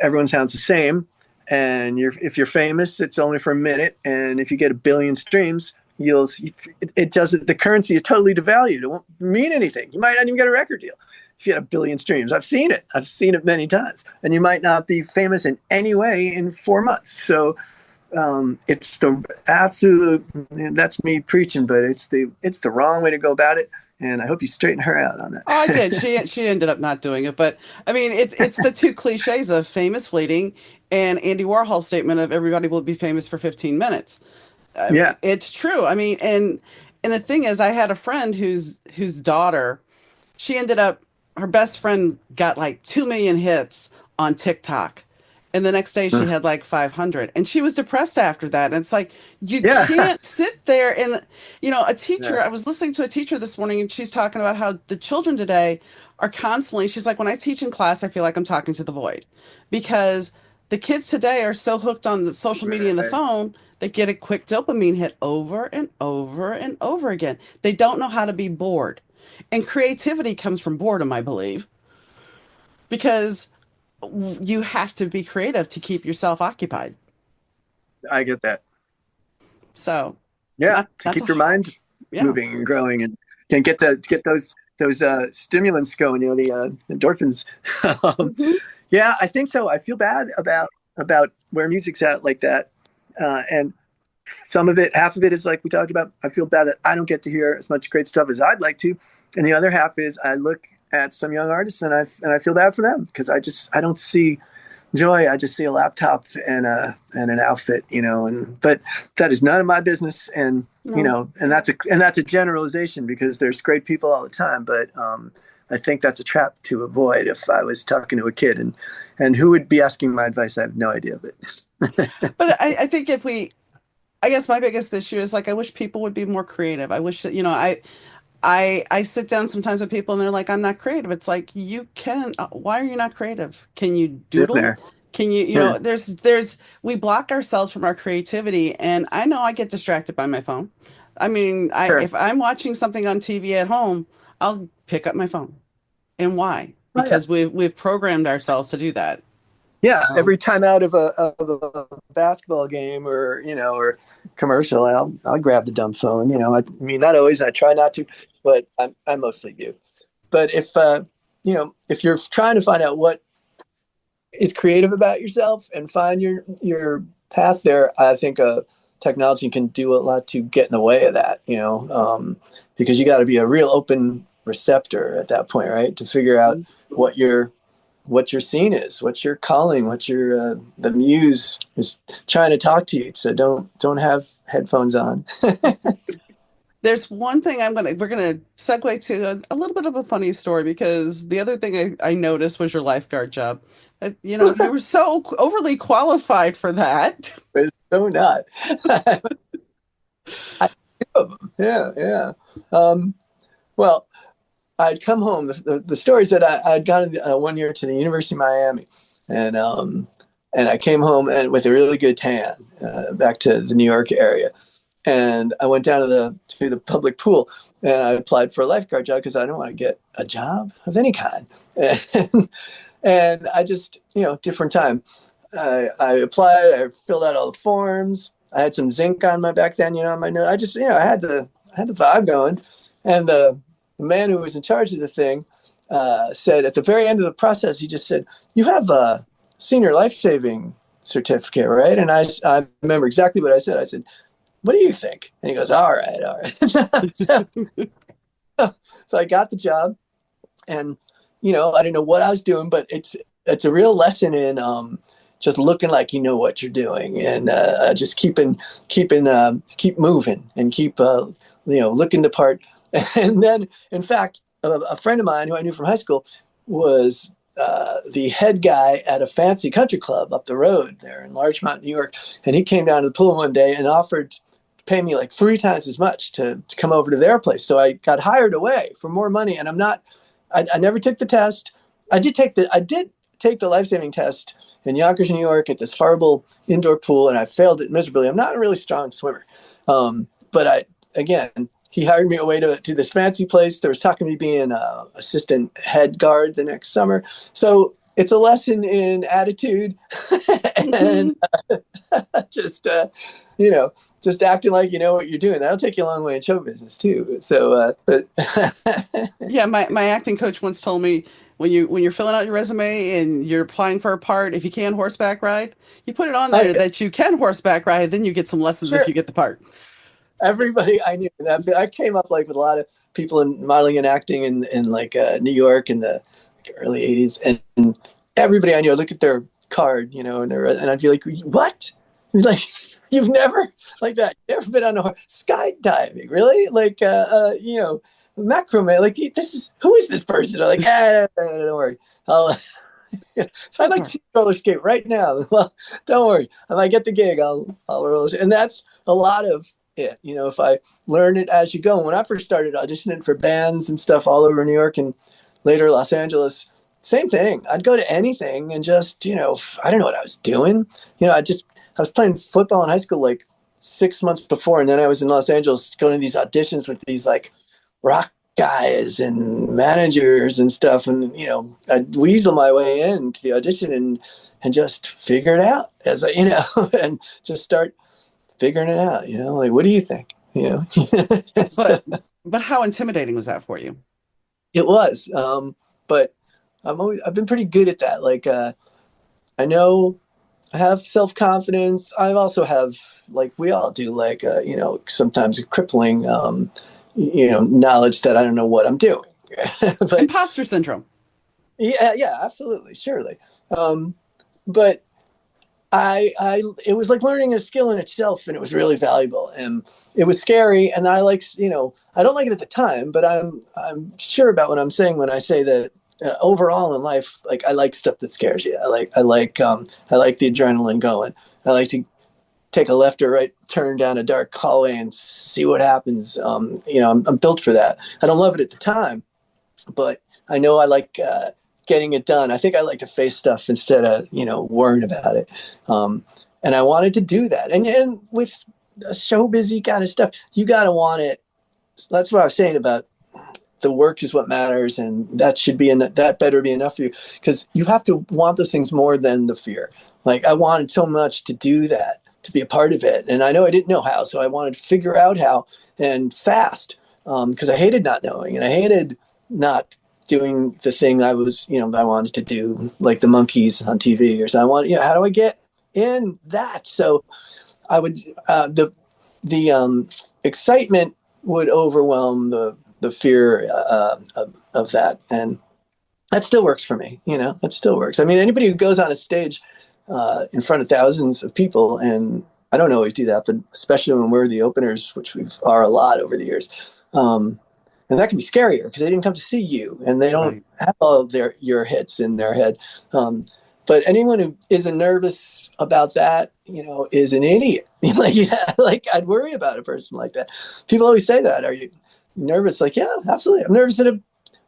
everyone sounds the same, and if you're famous, it's only for a minute, and if you get a billion streams, it doesn't, the currency is totally devalued. It won't mean anything. You might not even get a record deal if you had a billion streams. I've seen it many times, and you might not be famous in any way in 4 months. So it's the absolute, that's me preaching, but it's the wrong way to go about it. And I hope you straighten her out on that. Oh, I did. She ended up not doing it, but I mean, it's the two cliches of famous fleeting and Andy Warhol's statement of everybody will be famous for 15 minutes. I Yeah. mean, it's true. I mean, and the thing is, I had a friend whose daughter, she ended up, her best friend got like 2 million hits on TikTok. And the next day she had like 500. And she was depressed after that. And it's like, you Yeah. can't sit there and, a teacher, Yeah. I was listening to a teacher this morning and she's talking about how the children today are constantly, she's like, when I teach in class, I feel like I'm talking to the void because the kids today are so hooked on the social media and the Right. phone, they get a quick dopamine hit over and over and over again. They don't know how to be bored. And creativity comes from boredom, I believe, because you have to be creative to keep yourself occupied. I get that. So, Yeah, to not to, keep your mind yeah. moving and growing, and get those stimulants going, the endorphins. Hmm. Yeah, I think so. I feel bad about where music's at like that, and some of it, half of it is like we talked about. I feel bad that I don't get to hear as much great stuff as I'd like to, and the other half is I look at some young artists and I feel bad for them because I don't see joy. I just see a laptop and an outfit, and but that is none of my business. And No. and that's a generalization because there's great people all the time. But I think that's a trap to avoid if I was talking to a kid and who would be asking my advice. I have no idea, but But I think I guess my biggest issue is like I wish people would be more creative. I wish that, I sit down sometimes with people and they're like, I'm not creative. It's like you can, why are you not creative? Can you been doodle? there. Can you, Yeah, we block ourselves from our creativity. And I know I get distracted by my phone. I mean, sure. if I'm watching something on TV at home, I'll pick up my phone. And why? Oh, yeah. Because we've programmed ourselves to do that. Yeah, Um, every time out of a basketball game or commercial, I'll grab the dumb phone. I mean, not always. I try not to, but I mostly do. But if you're trying to find out what is creative about yourself and find your path there, I think technology can do a lot to get in the way of that. Because you got to be a real open receptor at that point, right? To figure out what your scene is, what your calling, what your the muse is trying to talk to you. So don't have headphones on. There's one thing we're gonna segue to a little bit of a funny story because the other thing I noticed was your lifeguard job. You were so overly qualified for that. So not. I two of them. Yeah, yeah. Um, well, I'd come home. The stories that I'd gone one year to the University of Miami, and I came home and with a really good tan back to the New York area, and I went down to the public pool and I applied for a lifeguard job because I don't want to get a job of any kind, and I just different time. I applied. I filled out all the forms. I had some zinc on my back then, on my nose. I just I had the vibe going, and the man who was in charge of the thing said at the very end of the process, he just said, "You have a senior life saving certificate, right?" And I remember exactly what I said. I said, "What do you think?" And he goes, "All right, all right." So I got the job, and I didn't know what I was doing, but it's a real lesson in just looking like you know what you're doing, and just keep moving and keep looking the part. And then, in fact, a friend of mine who I knew from high school was the head guy at a fancy country club up the road there in Larchmont, New York. And he came down to the pool one day and offered to pay me like 3 times as much to come over to their place. So I got hired away for more money. And I never took the test. I did take the life saving test in Yonkers, New York, at this horrible indoor pool, and I failed it miserably. I'm not a really strong swimmer, but again, he hired me away to this fancy place. There was talking of me being assistant head guard the next summer. So it's a lesson in attitude and just just acting like you know what you're doing. That'll take you a long way in show business too. So, but Yeah, my acting coach once told me when you're filling out your resume and you're applying for a part, if you can horseback ride, you put it on oh there yeah, that you can horseback ride, then you get some lessons if sure. you get the part. Everybody I knew that I came up like with a lot of people in modeling and acting in like New York in the early '80s, and everybody I knew, I look at their card, and I'd be like, "What? Like you've never like that? You've never been on a skydiving, really? Like macrame? Like this is who is this person?" I'm like, don't worry, I'll." So I'd like to see roller skate right now. Well, don't worry. If I get the gig, I'll roller. And that's a lot of it. If I learn it as you go. And when I first started auditioning for bands and stuff all over New York and later Los Angeles, same thing. I'd go to anything and just, I don't know what I was doing. I was playing football in high school like 6 months before, and then I was in Los Angeles going to these auditions with these like rock guys and managers and stuff, and I'd weasel my way into the audition and just figure it out as and just start figuring it out. Like, what do you think? But but how intimidating was that for you? It was, but I've been pretty good at that. Like, I know I have self-confidence. I also have, like we all do, like, sometimes a crippling, knowledge that I don't know what I'm doing. But Imposter syndrome. yeah, yeah, absolutely, surely. Um, but it was like learning a skill in itself, and it was really valuable, and it was scary. And I don't like it at the time, but I'm sure about what I'm saying when I say that overall in life, like I like stuff that scares you. I like the adrenaline going. I like to take a left or right turn down a dark hallway and see what happens. I'm built for that. I don't love it at the time, but I know I like getting it done. I think I like to face stuff instead of worrying about it. Um, and I wanted to do that. And with show busy kind of stuff, you gotta want it. That's what I was saying about the work is what matters, and that should be that better be enough for you, because you have to want those things more than the fear. Like I wanted so much to do that, to be a part of it, and I know I didn't know how, so I wanted to figure out how, and fast, because I hated not knowing, and I hated not doing the thing I wanted to do, like the monkeys on TV or something. I wanted, how do I get in that? So I would the excitement would overwhelm the fear of that, and that still works for me. That still works. I mean, anybody who goes on a stage in front of thousands of people, and I don't always do that, but especially when we're the openers, which we are a lot over the years, um, and that can be scarier because they didn't come to see you, and they don't Right. have all of your hits in their head. Um, but anyone who isn't nervous about that, is an idiot. Like, yeah, like I'd worry about a person like that. People always say that. Are you nervous? Like, yeah, absolutely. I'm nervous at a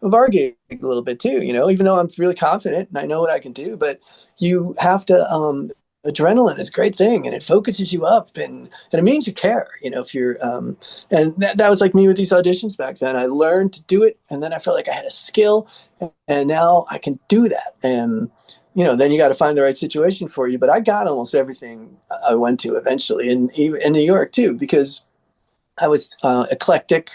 bar gig a little bit too, even though I'm really confident and I know what I can do. But you have to, adrenaline is a great thing, and it focuses you up, and it means you care, if you're, and that was like me with these auditions back then. I learned to do it, and then I felt like I had a skill, and now I can do that. And, then you got to find the right situation for you. But I got almost everything I went to eventually, and even in New York too, because I was eclectic,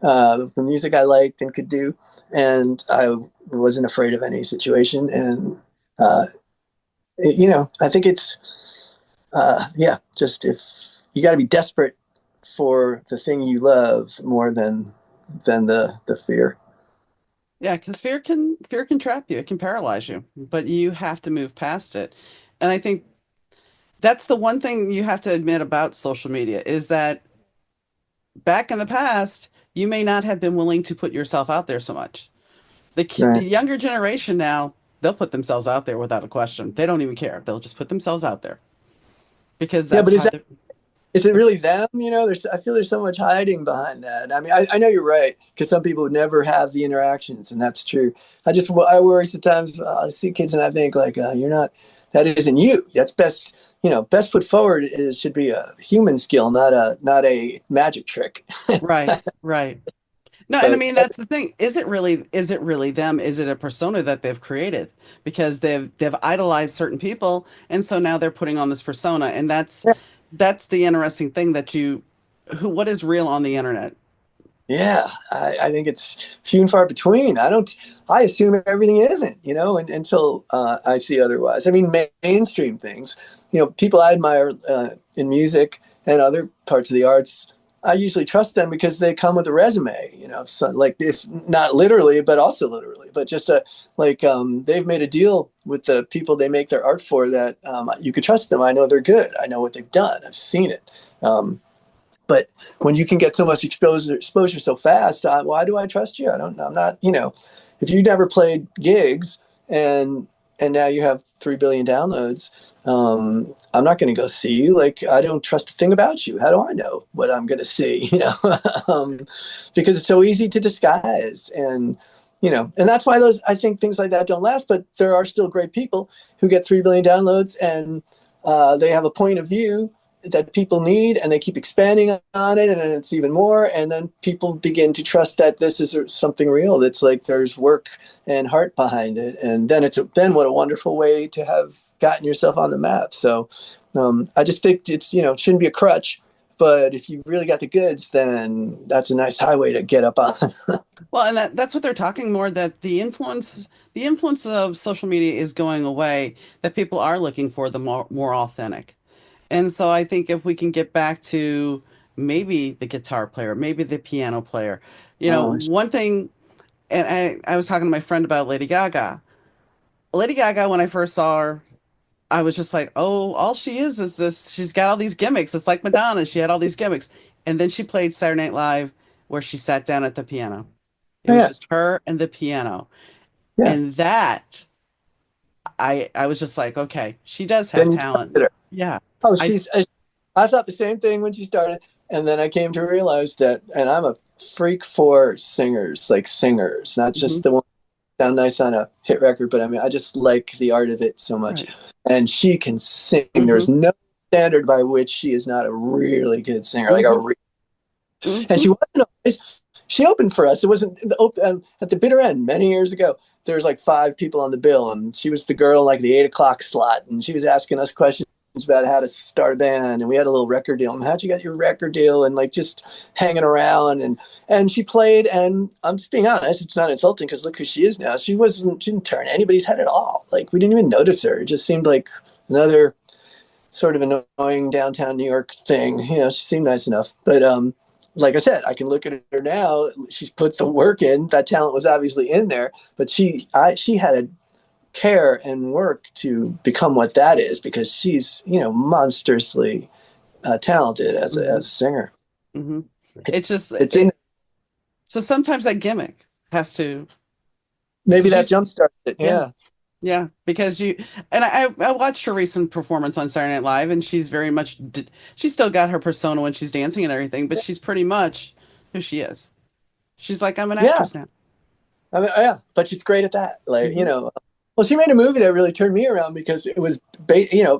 the music I liked and could do, and I wasn't afraid of any situation. And uh, I think it's yeah, just if you got to be desperate for the thing you love more than the fear. Yeah, because fear can trap you. It can paralyze you, but you have to move past it. And I think that's the one thing you have to admit about social media is that back in the past, you may not have been willing to put yourself out there so much. The Right. younger generation now, they'll put themselves out there without a question. They don't even care. They'll just put themselves out there because Yeah, that's but how they is it really them? I feel there's so much hiding behind that. I mean, I know you're right, because some people would never have the interactions, and that's true. I worry sometimes. I see kids and I think like, you're not. That isn't you. That's best. Best foot forward should be a human skill, not a magic trick. right, right. No, and I But mean that's the thing. Is it really them? Is it a persona that they've created? Because they've idolized certain people, and so now they're putting on this persona, and that's the interesting thing that what is real on the internet? yeah, I think it's few and far between. I assume everything isn't, until I see otherwise. I mean, mainstream things, people I admire in music and other parts of the arts, I usually trust them because they come with a resume, so like, if not literally, but also literally, but just like, they've made a deal with the people they make their art for, that you could trust them. I know they're good. I know what they've done. I've seen it. But when you can get so much exposure so fast, why do I trust you? I don't know. I'm not, if you never played gigs, and now you have 3 billion downloads, I'm not going to go see you. Like, I don't trust a thing about you. How do I know what I'm going to see? um, because it's so easy to disguise, and that's why I think things like that don't last. But there are still great people who get 3 billion downloads, and they have a point of view that people need, and they keep expanding on it, and then it's even more, and then people begin to trust that this is something real, that's like there's work and heart behind it, and then what a wonderful way to have gotten yourself on the map. So I just think it shouldn't be a crutch, But if you really got the goods, then that's a nice highway to get up on. Well, and that's what they're talking more, that the influence of social media is going away, that people are looking for the more authentic. And so I think if we can get back to maybe the guitar player, maybe the piano player, Oh, one thing, and I was talking to my friend about Lady Gaga. Lady Gaga, when I first saw her, I was just like, oh, all she is this. She's got all these gimmicks. It's like Madonna. She had all these gimmicks. And then she played Saturday Night Live where she sat down at the piano. It was yeah, just her and the piano. yeah. And that I was just like, okay, she does have Then you talent. trusted her. Yeah. Oh, I I thought the same thing when she started, and then I came to realize that, and I'm a freak for singers, like singers, not mhm, just the one that sound nice on a hit record, but I mean, I just like the art of it so much. right. And she can sing. There's Hmm. no standard by which she is not a really good singer, like a Hmm. and Hmm. she wasn't always, she opened for us. It wasn't the at the bitter end many years ago. There was like five people on the bill, and she was the girl in like the 8 o'clock slot, and she was asking us questions about how to start a band, and we had a little record deal. And how'd you get your record deal? And like just hanging around, and she played. And I'm just being honest, it's not insulting because look who she is now. She didn't turn anybody's head at all. Like we didn't even notice her. It just seemed like another sort of annoying downtown New York thing. She seemed nice enough, but like I said, I can look at her now. She's put the work in. That talent was obviously in there, but she had a care and work to become what that is because she's monstrously talented as Hmm. a singer. Hmm. It's just It's in so sometimes that gimmick has to, maybe because that jump started it. yeah. Yeah, Yeah, because I watched her recent performance on Saturday Night Live, and she's very much she's still got her persona when she's dancing and everything, but she's pretty much who she is. She's like, I'm an yeah. actress now. I mean, yeah, but she's great at that. Like, Hmm. well, she made a movie that really turned me around because it was,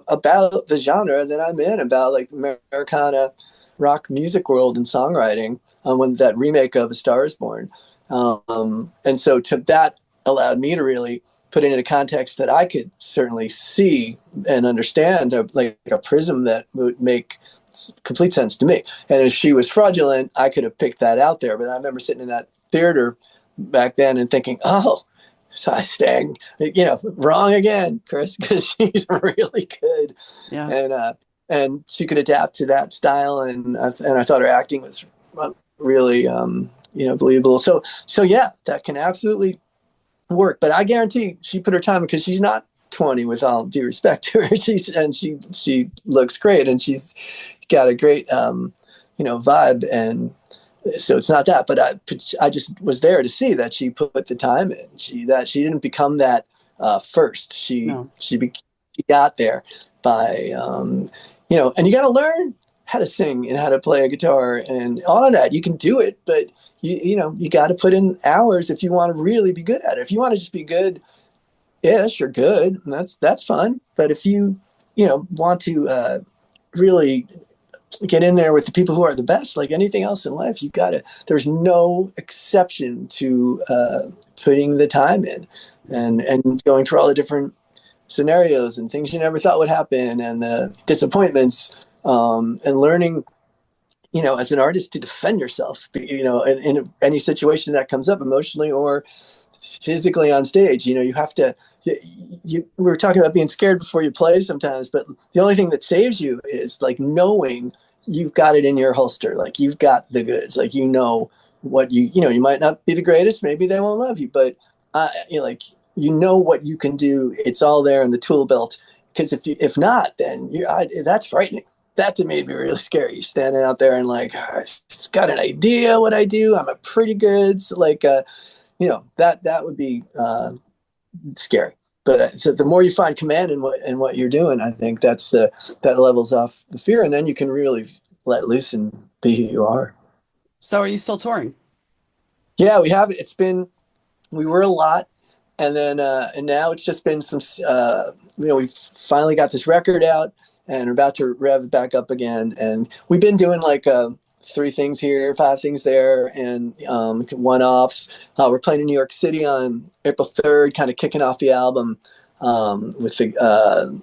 about the genre that I'm in, about like Americana rock music world and songwriting. When that remake of A Star Is Born, and so to that allowed me to really put it in a context that I could certainly see and understand, like a prism that would make complete sense to me. And if she was fraudulent, I could have picked that out there. But I remember sitting in that theater back then and thinking, oh, so I sang, wrong again, Chris, because she's really good, Yeah. and she could adapt to that style, and I thought her acting was really believable. So yeah, that can absolutely work. But I guarantee she put her time because she's not 20. With all due respect to her, she looks great, and she's got a great vibe, and so it's not that, but I just was there to see that she put the time in. She didn't become that first. No. She got there by and you got to learn how to sing and how to play a guitar and all of that. You can do it, but you got to put in hours if you want to really be good at it. If you want to just be good ish or good, that's fun. But if you want to really get in there with the people who are the best, like anything else in life, you gotta, there's no exception to putting the time in and going through all the different scenarios and things you never thought would happen and the disappointments, and learning as an artist to defend yourself, in any situation that comes up emotionally or physically on stage. You have to, we were talking about being scared before you play sometimes, but the only thing that saves you is like knowing you've got it in your holster, like you've got the goods, like what you might not be the greatest, maybe they won't love you, but like what you can do. It's all there in the tool belt, because if not, then that's frightening. That to me would be really scary. You're standing out there and like, I've got an idea what I do, I'm a pretty good, so like that would be scary. But so the more you find command in what you're doing, I think that levels off the fear, and then you can really let loose and be who you are. So are you still touring? Yeah, we have. It's been, we were a lot, and then and now it's just been some. We finally got this record out, and we're about to rev it back up again. And we've been doing like three things here, five things there, and one-offs. We're playing in New York City on April 3rd, kind of kicking off the album with the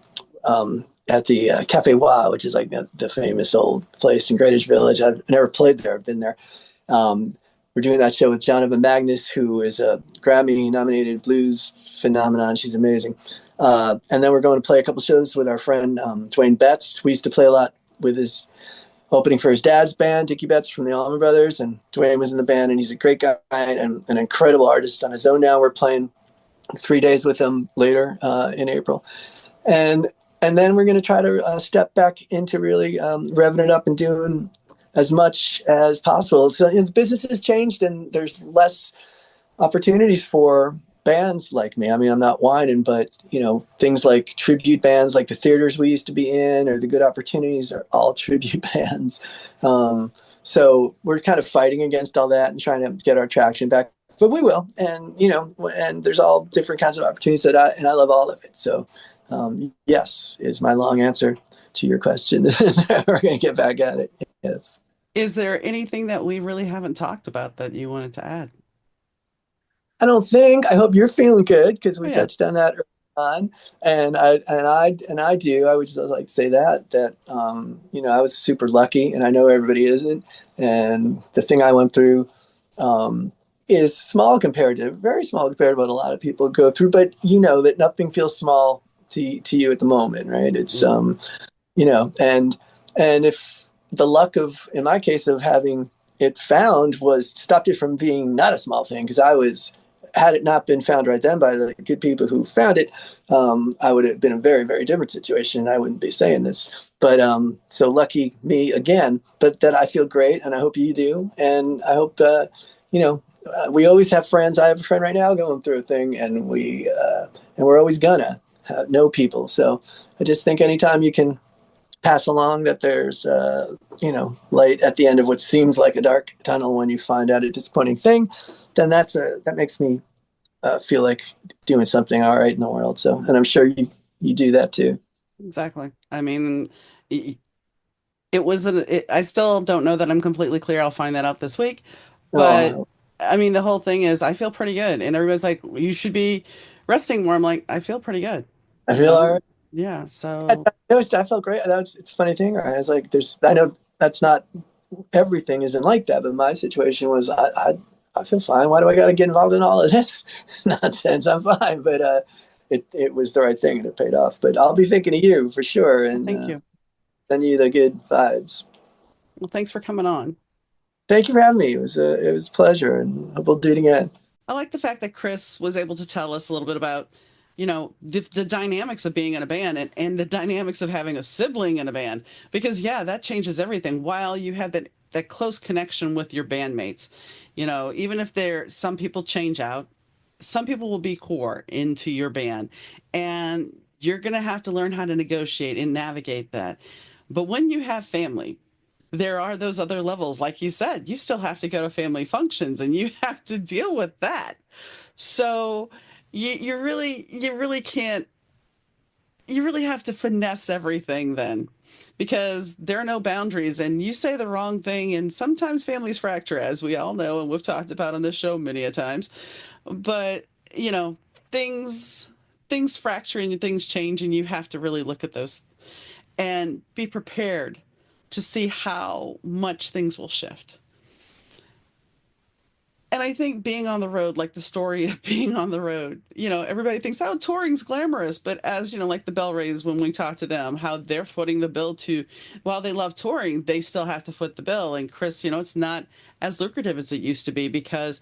at the Cafe Wa, which is like the famous old place in Greenwich Village. I've never played there. I've been there. Um, we're doing that show with Jonathan Magnus, who is a Grammy-nominated blues phenomenon. She's amazing. And then we're going to play a couple shows with our friend Dwayne Betts. We used to play a lot with his opening for his dad's band, Dickie Betts from the Allman Brothers, and Dwayne was in the band, and he's a great guy and an incredible artist on his own. Now we're playing 3 days with him later in April, and then we're going to try to step back into really revving it up and doing as much as possible. So the business has changed, and there's less opportunities for bands like me. I mean, I'm not whining, but things like tribute bands, like the theaters we used to be in, or the Good Opportunities, are all tribute bands. So we're kind of fighting against all that and trying to get our traction back. But we will, and and there's all different kinds of opportunities and I love all of it. So yes, is my long answer to your question. We're gonna get back at it. Yes. Is there anything that we really haven't talked about that you wanted to add? I don't think. I hope you're feeling good because Oh we yeah, touched on that early on, and I do. I would just like say that I was super lucky, and I know everybody isn't. And the thing I went through um, is very small compared to what a lot of people go through. But you know that nothing feels small to you at the moment, right? It's hmm and if the luck of, in my case, of having it found was stopped it from being not a small thing, because I was, had it not been found right then by the good people who found it, I would have been a very, very different situation. I wouldn't be saying this, but so lucky me again. But that I feel great, and I hope you do, and I hope you know we always have friends. I have a friend right now going through a thing, and we're always gonna know people. So I just think anytime you can pass along that there's light at the end of what seems like a dark tunnel when you find out a disappointing thing, then that makes me feel like doing something all right in the world. So, and I'm sure you do that too. exactly. I mean, y- it wasn't. I still don't know that I'm completely clear. I'll find that out this week. But Oh, I mean, the whole thing is, I feel pretty good, and everybody's like, "You should be resting more." I'm like, I feel pretty good. I You feel all know? right. Yeah. I So noticed I felt great. It's a funny thing, right? It's like I know that's not, everything isn't like that, but my situation was I feel fine. Why do I got to get involved in all of this nonsense? I'm fine, but it was the right thing and it paid off. But I'll be thinking of you for sure, well, and thank you. send you the good vibes. Well, thanks for coming on. Thank you for having me. It was a pleasure, and hope we'll do it again. I like the fact that Chris was able to tell us a little bit about, the dynamics of being in a band and the dynamics of having a sibling in a band. Because yeah, that changes everything. While you have that close connection with your bandmates, even if some people change out, some people will be core into your band, and you're gonna have to learn how to negotiate and navigate that. But when you have family, there are those other levels. Like you said, you still have to go to family functions and you have to deal with that. So you really can't, you really have to finesse everything then, because there are no boundaries and you say the wrong thing, and sometimes families fracture, as we all know and we've talked about on this show many a times. But you know things things fracture and things change, and you have to really look at those and be prepared to see how much things will shift. And I think being on the road, like the story of being on the road, everybody thinks, oh, touring's glamorous. But as like the Bell Rays, when we talk to them, how they're footing the bill to, while they love touring, they still have to foot the bill. And Chris, it's not as lucrative as it used to be because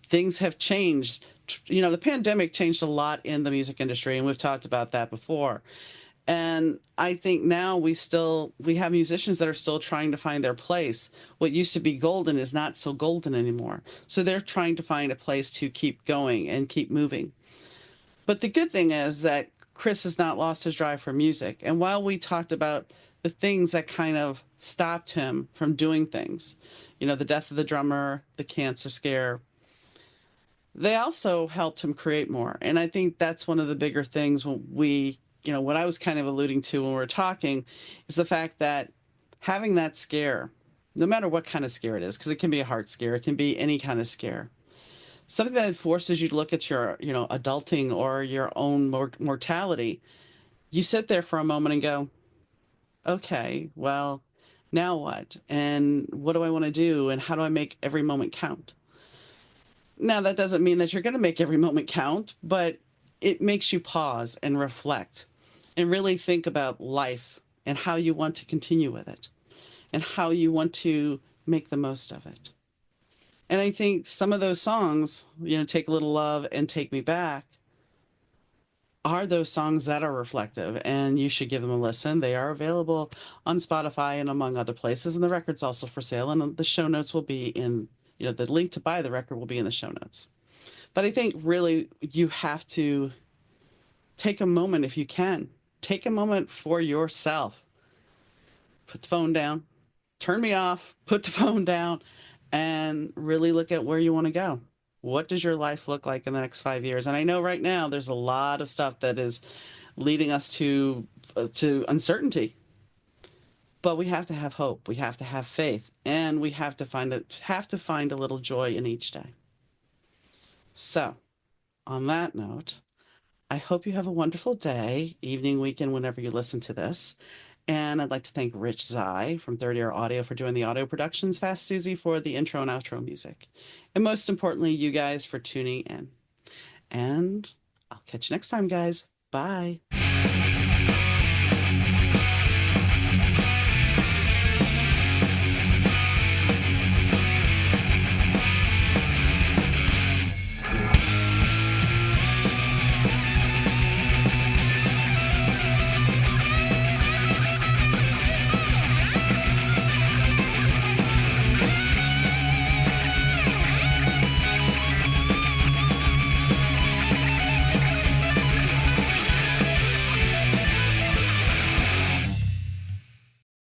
things have changed. The pandemic changed a lot in the music industry, and we've talked about that before. And I think now we have musicians that are still trying to find their place. What used to be golden is not so golden anymore. So they're trying to find a place to keep going and keep moving. But the good thing is that Chris has not lost his drive for music. And while we talked about the things that kind of stopped him from doing things, the death of the drummer, the cancer scare, they also helped him create more. And I think that's one of the bigger things what I was kind of alluding to when we were talking is the fact that having that scare, no matter what kind of scare it is, because it can be a heart scare, it can be any kind of scare, something that forces you to look at your, adulting or your own mortality, you sit there for a moment and go, Okay, well, now what? And what do I want to do? And how do I make every moment count? Now, that doesn't mean that you're going to make every moment count, but it makes you pause and reflect and really think about life and how you want to continue with it and how you want to make the most of it. And I think some of those songs, Take a Little Love and Take Me Back, are those songs that are reflective, and you should give them a listen. They are available on Spotify and among other places, and the record's also for sale. And the show notes will be in, the link to buy the record will be in the show notes. But I think really you have to take a moment if you can. Take a moment for yourself. Put the phone down, turn me off, put the phone down, and really look at where you want to go. What does your life look like in the next 5 years? And I know right now there's a lot of stuff that is leading us to uncertainty. But we have to have hope. We have to have faith, and we have to find a little joy in each day. So, on that note, I hope you have a wonderful day, evening, weekend, whenever you listen to this. And I'd like to thank Rich Zai from Third Ear Audio for doing the audio productions, Fast Susie for the intro and outro music. And most importantly, you guys for tuning in. And I'll catch you next time, guys. Bye.